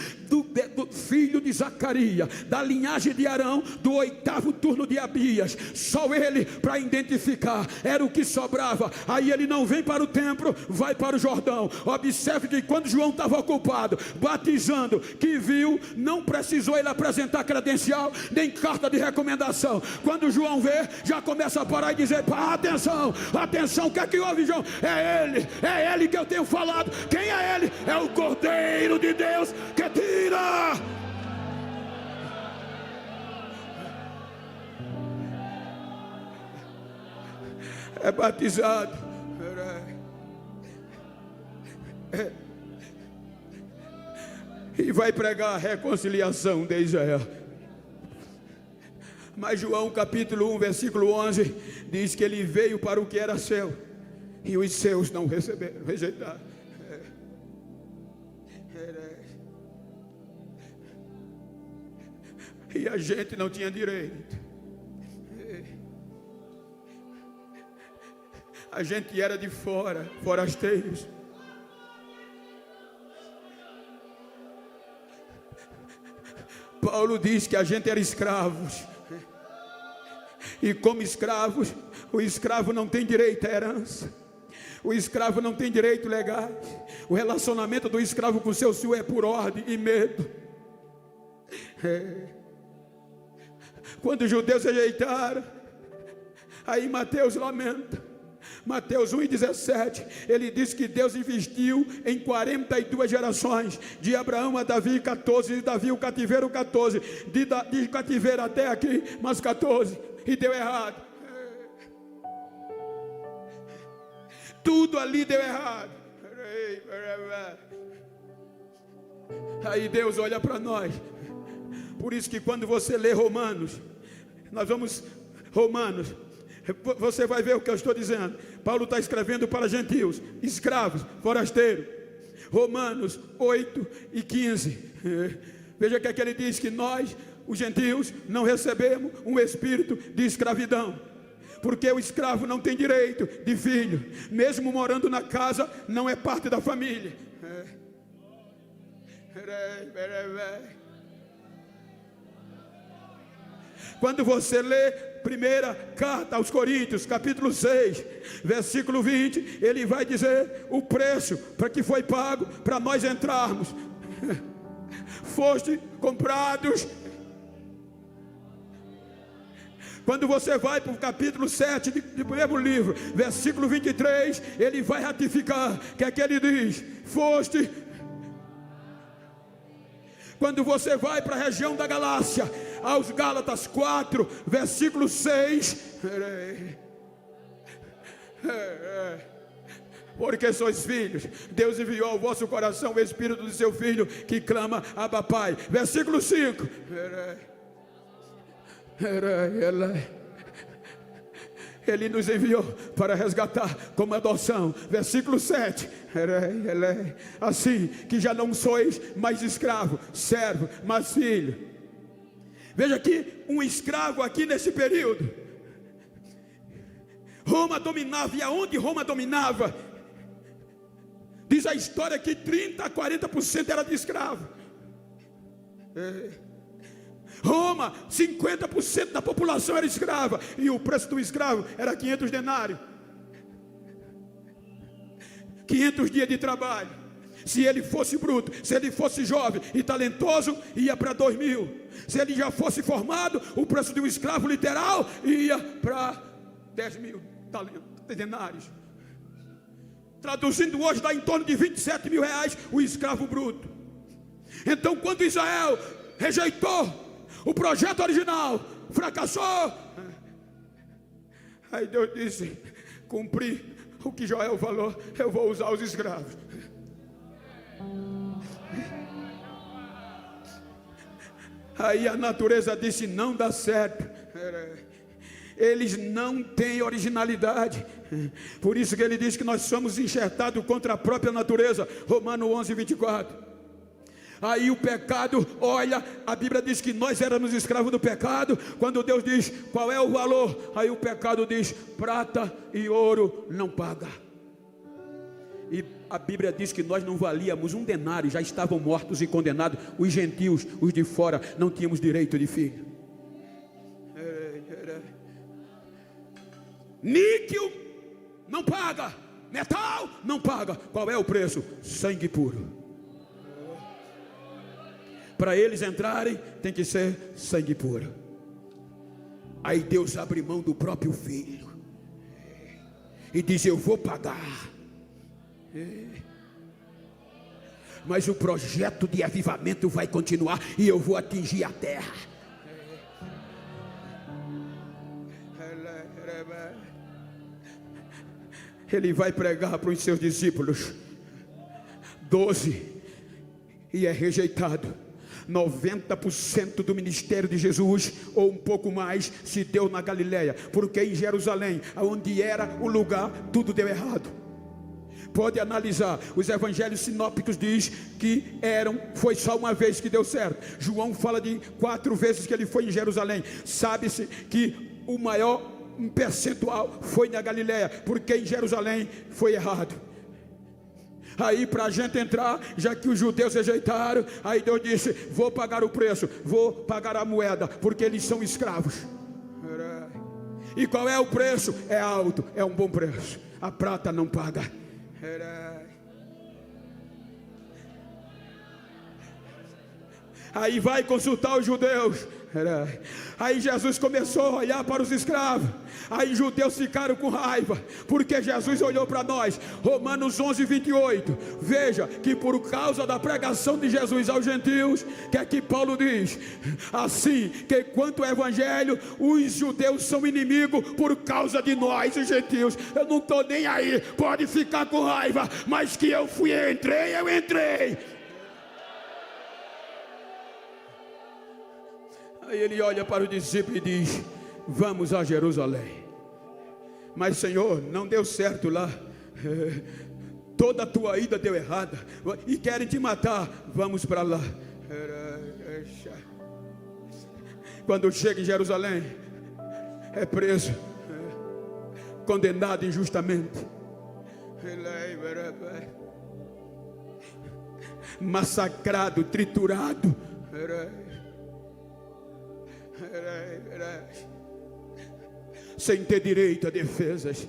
filho de Zacarias, da linhagem de Arão, do 8º turno de Abias. Só ele para identificar, era o que sobrava. Aí ele não vem para o templo, vai para o Jordão. Observe que quando João estava ocupado batizando, que viu, não precisou ele apresentar credencial nem carta de recomendação. Quando João vê, já começa a parar e dizer: pá, atenção, atenção, o que é que houve, João? É ele que eu tenho falado. Quem é ele? É o Cordeiro de Deus que tira. É batizado. E vai pregar a reconciliação de Israel. Mas João capítulo 1 versículo 11 diz que ele veio para o que era seu, e os seus não receberam, rejeitaram. E a gente não tinha direito. A gente era de fora, forasteiros. Paulo diz que a gente era escravos. E como escravos, o escravo não tem direito à herança. O escravo não tem direito legal. O relacionamento do escravo com o seu senhor é por ordem e medo. Quando os judeus rejeitaram, aí Mateus lamenta. Mateus 1,17, ele diz que Deus investiu em 42 gerações, de Abraão a Davi 14, de Davi o cativeiro 14, de cativeiro até aqui mais 14, e deu errado. Tudo ali deu errado. Aí Deus olha para nós. Por isso que quando você lê Romanos, Romanos, você vai ver o que eu estou dizendo. Paulo está escrevendo para gentios, escravos, forasteiros. Romanos 8 e 15. Veja que ele diz que nós, os gentios, não recebemos um espírito de escravidão, porque o escravo não tem direito de filho, mesmo morando na casa, não é parte da família. Quando você lê primeira carta aos Coríntios, capítulo 6, versículo 20, ele vai dizer o preço para que foi pago para nós entrarmos. Foste comprados. Quando você vai para o capítulo 7 do mesmo livro, versículo 23, ele vai ratificar que é que ele diz: foste. Quando você vai para a região da Galácia, aos Gálatas 4, versículo 6, porque sois filhos, Deus enviou ao vosso coração o Espírito do seu Filho, que clama, Abba Pai. Versículo 5. Ele nos enviou para resgatar como adoção. Versículo 7. Assim que já não sois mais escravo, servo, mas filho. Veja aqui, um escravo aqui nesse período. Roma dominava, e aonde Roma dominava, diz a história que 30% a 40% era de escravo. Roma, 50% da população era escrava, e o preço do escravo era 500 denários. 500 dias de trabalho. Se ele fosse bruto, se ele fosse jovem e talentoso, ia para 2.000. Se ele já fosse formado, o preço de um escravo literal ia para 10.000 denários. Traduzindo hoje, dá em torno de 27 mil reais o escravo bruto. Então, quando Israel rejeitou o projeto original, fracassou, aí Deus disse: cumpri o que Joel falou, eu vou usar os escravos. Aí a natureza disse: não dá certo. Eles não têm originalidade. Por isso que ele diz que nós somos enxertados contra a própria natureza. Romanos 11, 24. Aí o pecado, olha, a Bíblia diz que nós éramos escravos do pecado. Quando Deus diz qual é o valor, aí o pecado diz: prata e ouro não paga. E a Bíblia diz que nós não valíamos um denário, já estavam mortos e condenados. Os gentios, os de fora, não tínhamos direito de filho. Níquel não paga, metal não paga. Qual é o preço? Sangue puro. Para eles entrarem, tem que ser sangue puro. Aí Deus abre mão do próprio filho e diz: eu vou pagar. Mas o projeto de avivamento vai continuar, e eu vou atingir a terra. Ele vai pregar para os seus discípulos 12, e é rejeitado. 90% do ministério de Jesus, ou um pouco mais, se deu na Galileia, porque em Jerusalém, onde era o lugar, tudo deu errado. Pode analisar, os evangelhos sinópticos diz que foi só uma vez que deu certo. João fala de 4 vezes que ele foi em Jerusalém. Sabe-se que o maior percentual foi na Galileia, porque em Jerusalém foi errado. Aí para a gente entrar, já que os judeus rejeitaram, aí Deus disse: vou pagar o preço, vou pagar a moeda, porque eles são escravos. E qual é o preço? É alto, é um bom preço. A prata não paga. Aí vai consultar os judeus. Aí Jesus começou a olhar para os escravos. Aí os judeus ficaram com raiva, porque Jesus olhou para nós. Romanos 11, 28. Veja que por causa da pregação de Jesus aos gentios, que é que Paulo diz assim, que quanto ao evangelho, os judeus são inimigos por causa de nós, os gentios. Eu não estou nem aí, pode ficar com raiva, mas que eu entrei. Aí ele olha para o discípulo e diz: vamos a Jerusalém. Mas Senhor, não deu certo lá. Toda a tua ida deu errada, e querem te matar. Vamos para lá. Quando chega em Jerusalém, é preso, condenado injustamente, massacrado, triturado, sem ter direito a defesas.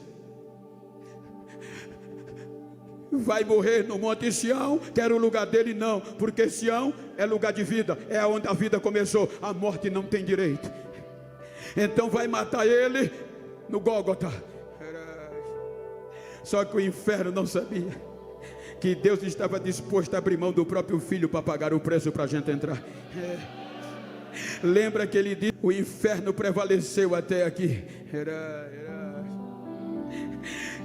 Vai morrer no Monte Sião, que era o lugar dele. Não, porque Sião é lugar de vida, é onde a vida começou. A morte não tem direito. Então vai matar ele no Gólgota. Só que o inferno não sabia que Deus estava disposto a abrir mão do próprio filho para pagar o preço para a gente entrar. Lembra que ele disse: o inferno prevaleceu até aqui.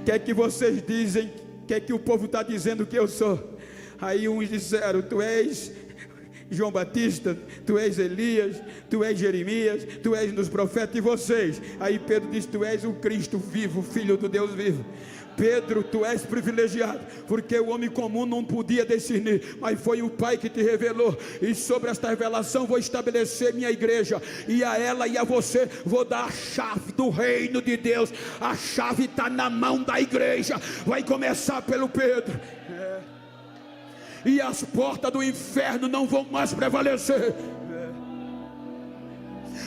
O que é que vocês dizem que é que o povo está dizendo que eu sou? Aí uns disseram: tu és João Batista, tu és Elias, tu és Jeremias, tu és dos profetas, e vocês? Aí Pedro disse: tu és o Cristo vivo, filho do Deus vivo. Pedro, tu és privilegiado, porque o homem comum não podia discernir, mas foi o Pai que te revelou. E sobre esta revelação vou estabelecer minha igreja, e a ela e a você vou dar a chave do reino de Deus. A chave está na mão da igreja. Vai começar pelo Pedro, e as portas do inferno não vão mais prevalecer.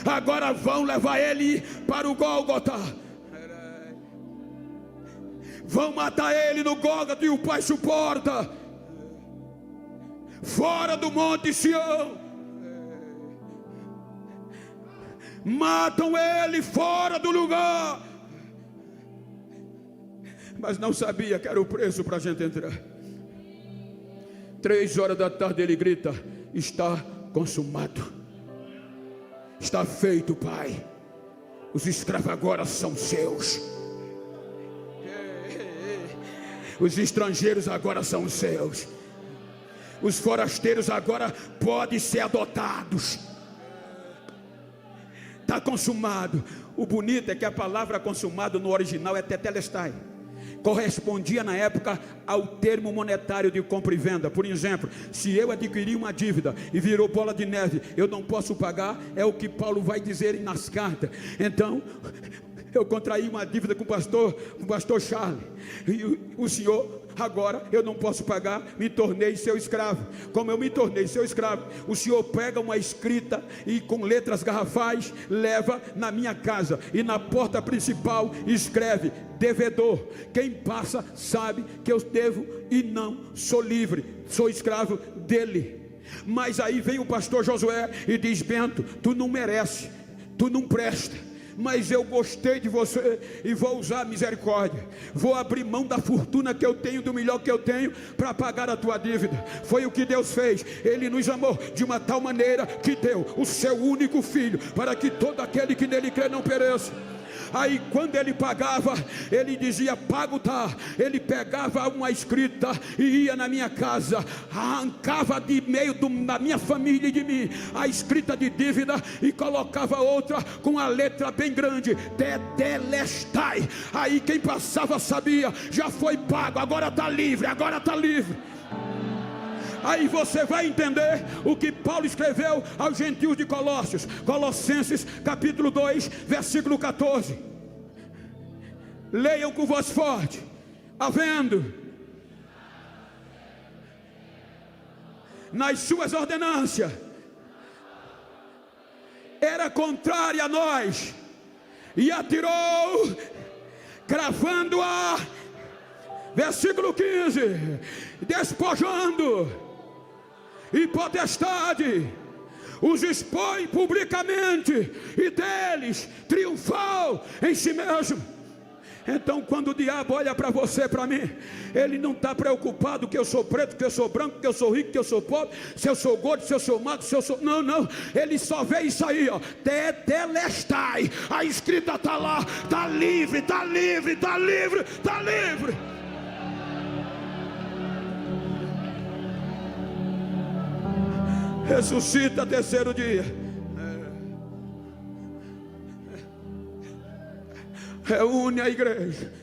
Agora vão levar ele para o Gólgota, vão matar ele no Gólgota, e o Pai suporta. Fora do monte Sião, matam ele fora do lugar, mas não sabia que era o preço para a gente entrar. 3 horas da tarde ele grita: está consumado, está feito, Pai. Os escravos agora são seus, os estrangeiros agora são seus, os forasteiros agora podem ser adotados. Está consumado. O bonito é que a palavra consumado no original é tetelestai, correspondia na época ao termo monetário de compra e venda. Por exemplo, se eu adquiri uma dívida e virou bola de neve, eu não posso pagar, é o que Paulo vai dizer nas cartas. Então, eu contraí uma dívida com o pastor Charles, e o senhor, agora eu não posso pagar, me tornei seu escravo. Como eu me tornei seu escravo, o senhor pega uma escrita e com letras garrafais leva na minha casa, e na porta principal escreve: devedor. Quem passa sabe que eu devo e não sou livre, sou escravo dele. Mas aí vem o pastor Josué e diz: Bento, tu não merece, tu não presta, mas eu gostei de você e vou usar a misericórdia, vou abrir mão da fortuna que eu tenho, do melhor que eu tenho, para pagar a tua dívida. Foi o que Deus fez. Ele nos amou de uma tal maneira que deu o seu único filho, para que todo aquele que nele crê não pereça. Aí quando ele pagava, ele dizia: pago tá. Ele pegava uma escrita e ia na minha casa, arrancava de meio da minha família e de mim a escrita de dívida e colocava outra com a letra bem grande: tetelestai. Aí quem passava sabia: já foi pago, agora está livre, agora está livre. Aí você vai entender o que Paulo escreveu aos gentios de Colossos, Colossenses capítulo 2, versículo 14. Leiam com voz forte: havendo nas suas ordenâncias era contrária a nós, e atirou, cravando-a, versículo 15, despojando e potestade, os expõe publicamente, e deles triunfou em si mesmo. Então quando o diabo olha para você, para mim, ele não está preocupado que eu sou preto, que eu sou branco, que eu sou rico, que eu sou pobre, se eu sou gordo, se eu sou magro, se eu sou... Não, ele só vê isso aí, ó: tetelestai. A escrita está lá: está livre, está livre, está livre, está livre. Ressuscita terceiro dia. Reúne a igreja.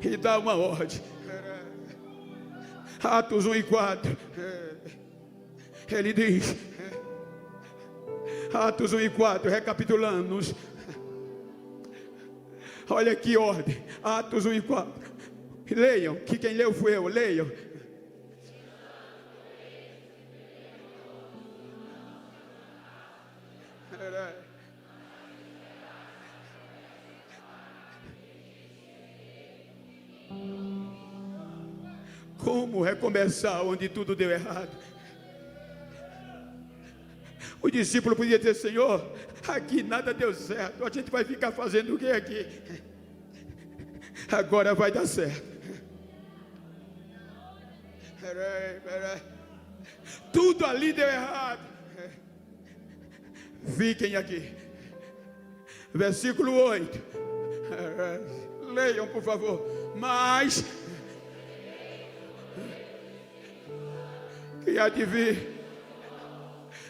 E dá uma ordem. Atos 1 e 4. Ele diz, Atos 1 e 4, recapitulando-nos. Olha que ordem. Atos 1 e 4. Leiam, que quem leu fui eu. Leiam. Como recomeçar onde tudo deu errado? O discípulo podia dizer: Senhor, aqui nada deu certo, a gente vai ficar fazendo o que aqui? Agora vai dar certo. Tudo ali deu errado. Fiquem aqui. Versículo 8. Leiam, por favor. Mas que há de vir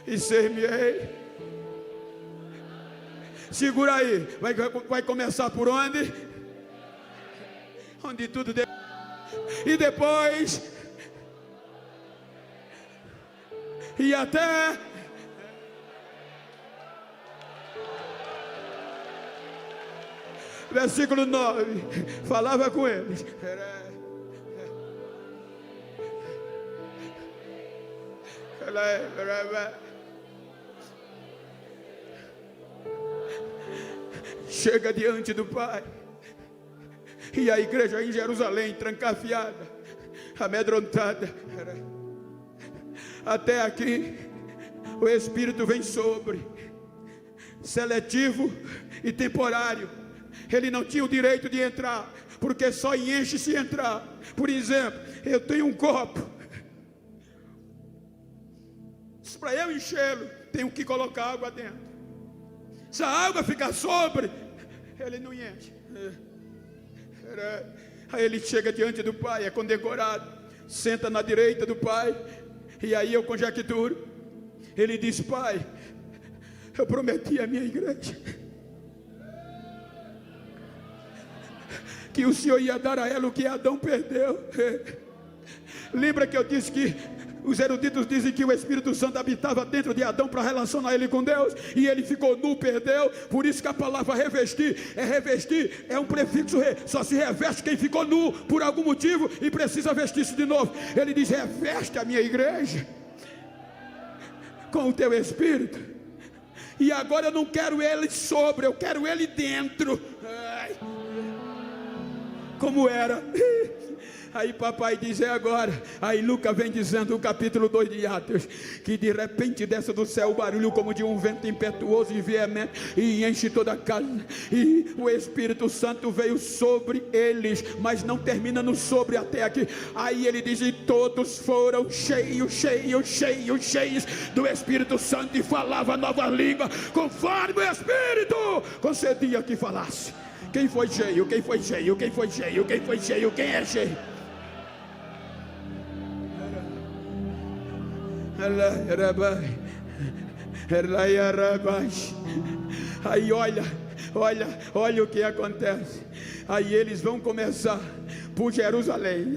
e ser-me-ei. Segura aí. Vai começar por onde? Onde tudo e depois e até versículo 9. Falava com eles. Chega diante do Pai. E a igreja em Jerusalém, trancafiada, amedrontada. Até aqui, o Espírito vem sobre, seletivo e temporário. Ele não tinha o direito de entrar, porque só enche se entrar. Por exemplo, eu tenho um copo. Para eu enchê-lo, tenho que colocar água dentro. Se a água ficar sobre, ele não enche. Aí ele chega diante do Pai, é condecorado, senta na direita do Pai. E aí eu conjecturo. Ele diz: Pai, eu prometi à minha igreja que o Senhor ia dar a ela o que Adão perdeu. Lembra que eu disse que os eruditos dizem que o Espírito Santo habitava dentro de Adão para relacionar ele com Deus, e ele ficou nu, perdeu. Por isso que a palavra revestir é um prefixo, só se reveste quem ficou nu por algum motivo e precisa vestir-se de novo. Ele diz: reveste a minha igreja com o teu Espírito. E agora eu não quero ele sobre, eu quero ele dentro. Ai, como era. Aí papai diz: é agora. Aí Lucas vem dizendo no capítulo 2 de Atos, que de repente desce do céu o barulho como de um vento impetuoso e veemente, e enche toda a casa, e o Espírito Santo veio sobre eles, mas não termina no sobre até aqui. Aí ele diz: e todos foram cheios do Espírito Santo, e falava nova língua, conforme o Espírito concedia que falasse. Quem foi cheio? Quem foi cheio? Quem foi cheio? Quem foi cheio? Quem é cheio? Aí olha o que acontece. Aí eles vão começar por Jerusalém.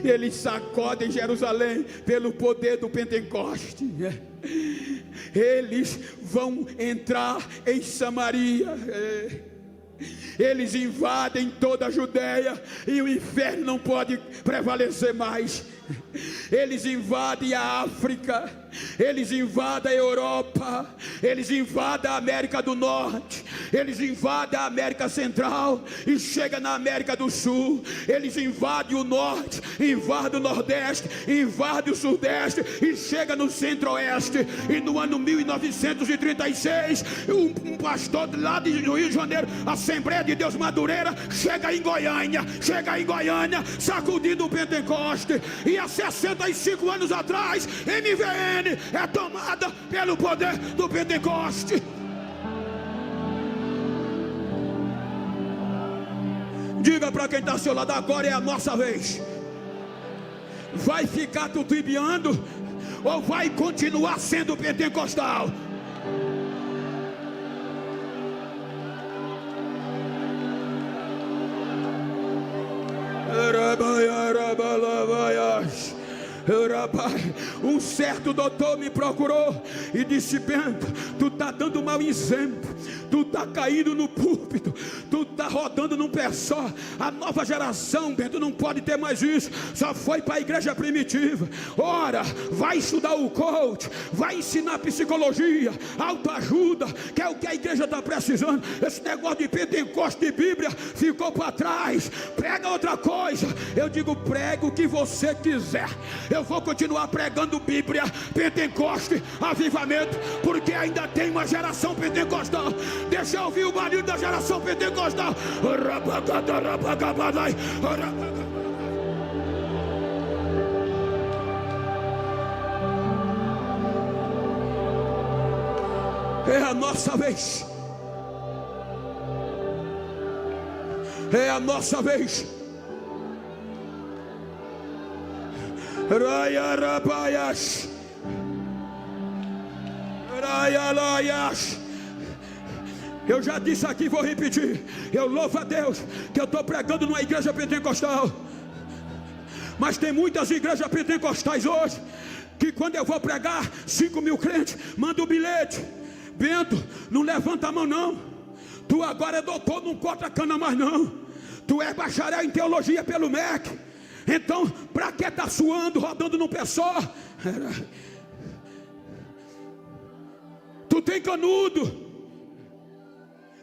Eles sacodem Jerusalém pelo poder do Pentecoste. Eles vão entrar em Samaria. Eles invadem toda a Judéia, e o inferno não pode prevalecer mais. Eles invadem a África, eles invadem a Europa, eles invadem a América do Norte, eles invadem a América Central e chegam na América do Sul. Eles invadem o Norte, invadem o Nordeste, invadem o Sudeste e chegam no Centro-Oeste. E no ano 1936, um pastor lá de Rio de Janeiro, Assembleia de Deus Madureira, chega em Goiânia, sacudindo o Pentecoste. E há 65 anos atrás, MVN é tomada pelo poder do Pentecoste. Diga para quem está ao seu lado: agora é a nossa vez. Vai ficar titubeando ou vai continuar sendo pentecostal? Um certo doutor me procurou e disse: Bento, tu está dando mau exemplo, tu está caindo no púlpito, tu está rodando num pé só. A nova geração, Bento, não pode ter mais isso, só foi para a igreja primitiva. Ora, vai estudar o coach, vai ensinar psicologia, autoajuda, que é o que a igreja está precisando. Esse negócio de Pentecoste, de Bíblia, ficou para trás. Prega outra coisa. Eu digo: prega o que você quiser, eu vou continuar pregando Bíblia, Pentecoste, avivamento, porque ainda tem uma geração pentecostal. Deixa eu ouvir o barulho da geração pentecostal. É a nossa vez. É a nossa vez. Raiarabaias, Raialaias. Eu já disse aqui, vou repetir. Eu louvo a Deus que eu estou pregando numa igreja pentecostal. Mas tem muitas igrejas pentecostais hoje que quando eu vou pregar, 5.000 crentes, manda um bilhete. Bento, não levanta a mão não. Tu agora é doutor, não corta cana mais não. Tu é bacharel em teologia pelo MEC. Então, para que tá suando, rodando no pé só? Tu tem canudo.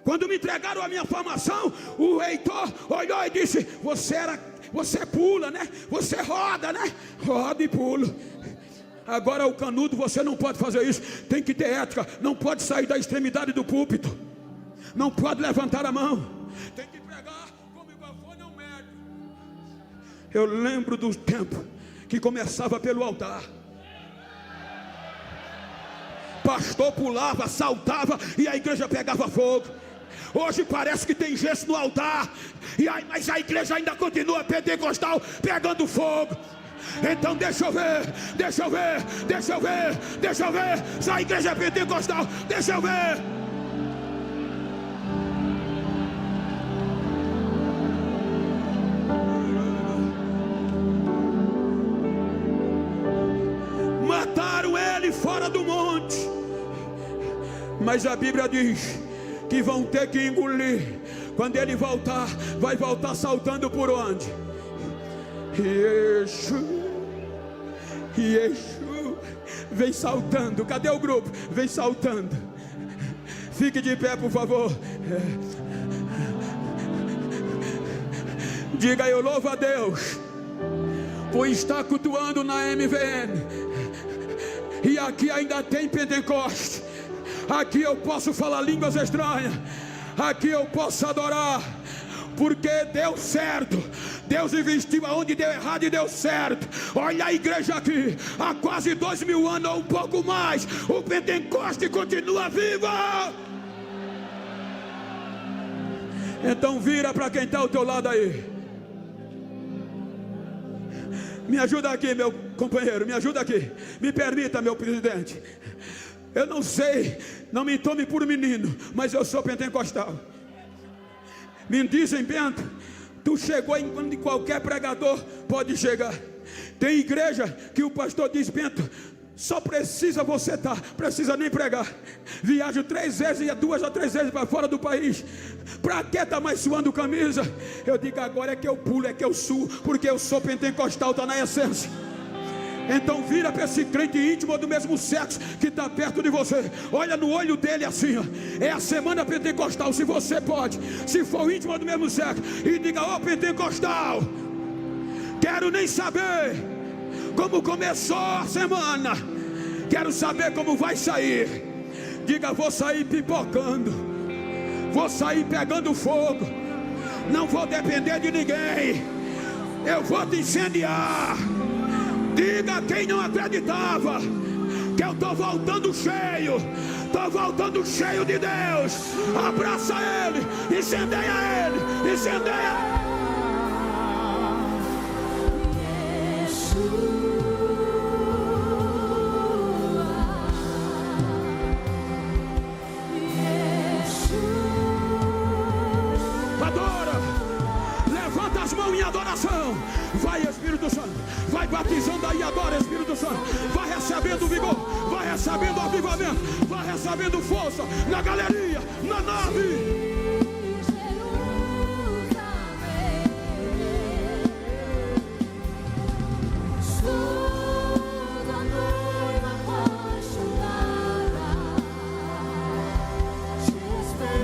Quando me entregaram a minha formação, o reitor olhou e disse: você pula, né? Você roda, né? Roda e pula. Agora o canudo, você não pode fazer isso. Tem que ter ética. Não pode sair da extremidade do púlpito. Não pode levantar a mão. Tem que pregar como megafone ao médico. Eu lembro do tempo que começava pelo altar. Pastor pulava, saltava e a igreja pegava fogo. Hoje parece que tem gesso no altar, mas a igreja ainda continua pentecostal pegando fogo. Então deixa eu ver se a igreja é pentecostal. Deixa eu ver. Mataram ele fora do monte, mas a Bíblia diz que vão ter que engolir. Quando ele voltar, vai voltar saltando por onde? Yeshua, vem saltando. Cadê o grupo? Vem saltando. Fique de pé, por favor. Diga: eu louvo a Deus por estar cultuando na MVN. E aqui ainda tem Pentecoste. Aqui eu posso falar línguas estranhas. Aqui eu posso adorar. Porque deu certo. Deus investiu aonde deu errado e deu certo. Olha a igreja aqui, há quase 2.000 anos ou um pouco mais, o Pentecoste continua viva. Então vira para quem está ao teu lado aí. Me ajuda aqui, meu companheiro, me ajuda aqui. Me permita, meu presidente. Eu não sei, não me tome por menino, mas eu sou pentecostal. Me dizem: Bento, tu chegou enquanto qualquer pregador pode chegar. Tem igreja que o pastor diz: Bento, só precisa você estar, precisa nem pregar. Viajo 3 vezes e 2 a 3 vezes para fora do país. Para que tá mais suando camisa? Eu digo: agora é que eu pulo, é que eu suo, porque eu sou pentecostal, está na essência. Então vira para esse crente íntimo ou do mesmo sexo que está perto de você. Olha no olho dele assim, ó. É a semana pentecostal, se você pode. Se for íntimo ou do mesmo sexo, e diga: ó, pentecostal, quero nem saber como começou a semana, quero saber como vai sair. Diga: vou sair pipocando, vou sair pegando fogo. Não vou depender de ninguém. Eu vou te incendiar. Diga quem não acreditava que eu estou voltando cheio. Estou voltando cheio de Deus. Abraça Ele, incendeia Ele, incendeia Adora, levanta as mãos em adoração. Vai, Espírito Santo, vai batizando aí, adora, Espírito Santo. Vai recebendo vigor, vai recebendo avivamento, vai recebendo força na galeria, na nave.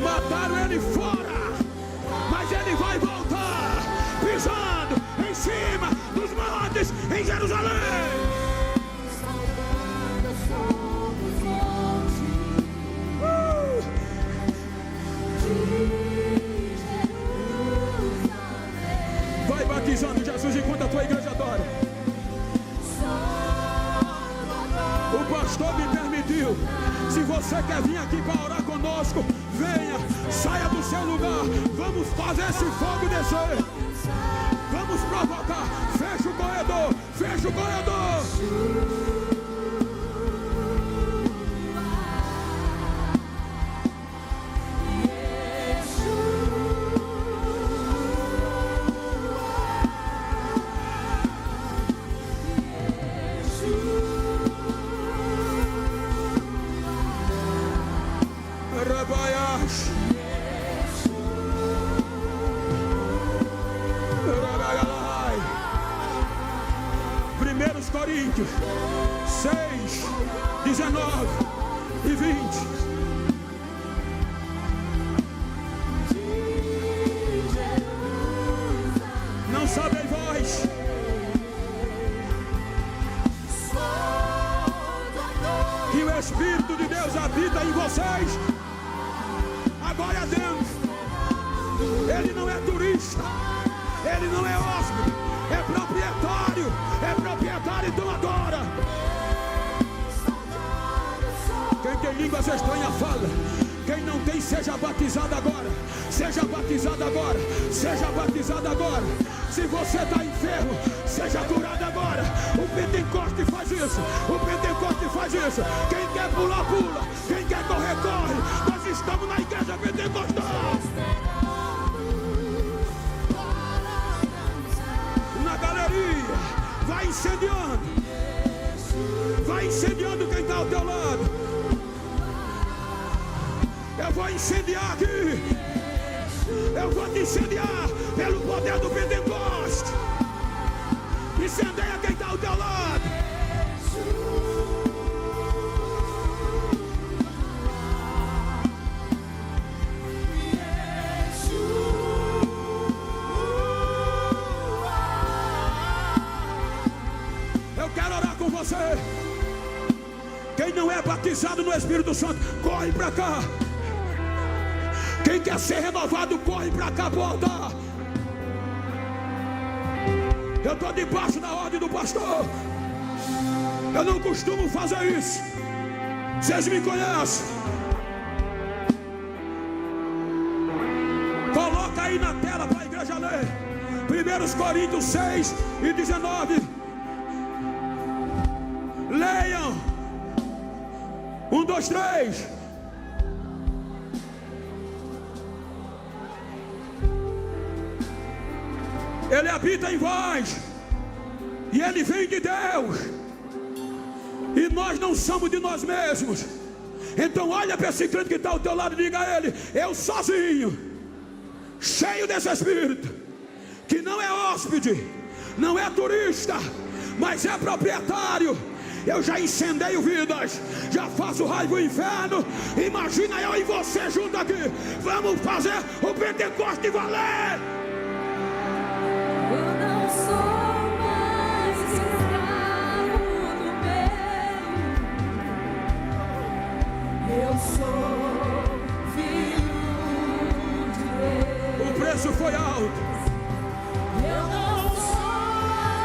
Mataram ele fora, mas ele vai voltar, pisando em cima dos montes em Jerusalém. Vai batizando, Jesus, enquanto a tua igreja adora. O pastor me permitiu Se você quer vir aqui para orar conosco, venha, saia do seu lugar. Vamos fazer esse fogo descer. Vamos provocar. Fecha o corredor, fecha o corredor. Coríntios 6, 19 e 20. Não sabem vós que o Espírito de Deus habita em vocês? Agora é dentro. Ele não é turista, ele não é hóspede, é proprietário. É proprietário, então adora. Quem tem línguas estranhas fala. Quem não tem, seja batizado agora. Seja batizado agora. Seja batizado agora. Se você está enfermo, seja curado agora. O Pentecoste faz isso. O Pentecoste faz isso. Quem quer pular, pula. Quem quer correr, corre. Nós estamos na igreja pentecostal. Na galeria. Vai incendiando. Vai incendiando quem está ao teu lado. Eu vou incendiar aqui. Eu vou te incendiar pelo poder do Pentecoste. Incendeia quem está ao teu lado. Você, quem não é batizado no Espírito Santo, corre para cá. Quem quer ser renovado, corre para cá para o altar. Eu estou debaixo da ordem do pastor. Eu não costumo fazer isso. Vocês me conhecem. Coloca aí na tela para a igreja ler 1 Coríntios 6 e 19. Leiam. 1, 2, 3. Ele habita em vós. E ele vem de Deus. E nós não somos de nós mesmos. Então olha para esse crente que está ao teu lado e diga a ele: eu sozinho, cheio desse Espírito, que não é hóspede, não é turista, mas é proprietário. Eu já incendeio vidas, já faço raiva o inferno. Imagina eu e você junto aqui. Vamos fazer o Pentecoste valer. Eu não sou mais escravo do meio. Eu sou filho de Deus. O preço foi alto. Eu não sou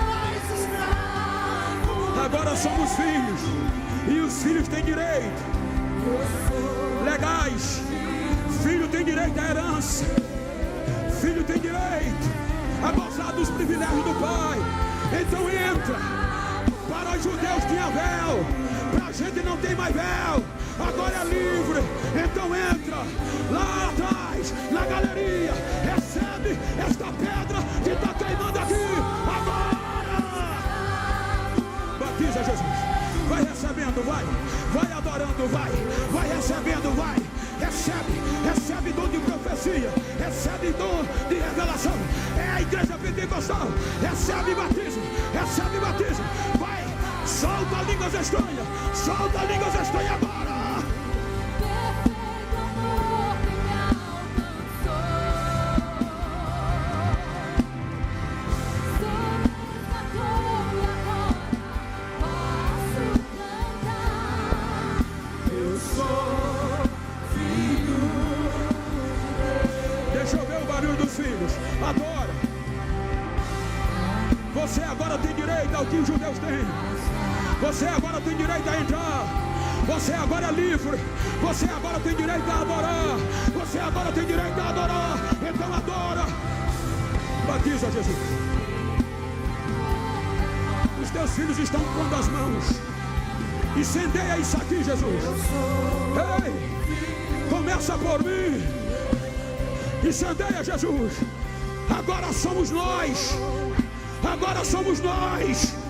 mais escravo. Agora somos filhos. E os filhos têm direito. Legais. Filho tem direito à herança. Filho tem direito a gozar dos privilégios do Pai. Então entra. Para os judeus tinha véu, para a gente não tem mais véu. Agora é livre. Então entra lá atrás, na galeria. Recebe esta pedra que está queimando aqui agora. Batiza Jesus. Vai recebendo, vai adorando, vai recebendo, vai. Recebe dom de profecia, recebe dom de revelação. É a igreja pentecostal. Recebe batismo, vai, solta línguas estranhas agora. Perfeito amor que me alcançou. Sou resgatou e agora posso cantar. Eu sou filho de Deus. Deixa eu ver o barulho dos filhos. Adora. Você agora tem direito ao que os judeus têm. Você agora tem direito a entrar. Você agora é livre. Você agora tem direito a adorar. Você agora tem direito a adorar. Então adora. Batiza, Jesus. Os teus filhos estão pondo as mãos. Incendeia isso aqui, Jesus. Ei, começa por mim. Incendeia, Jesus. Agora somos nós. Agora somos nós.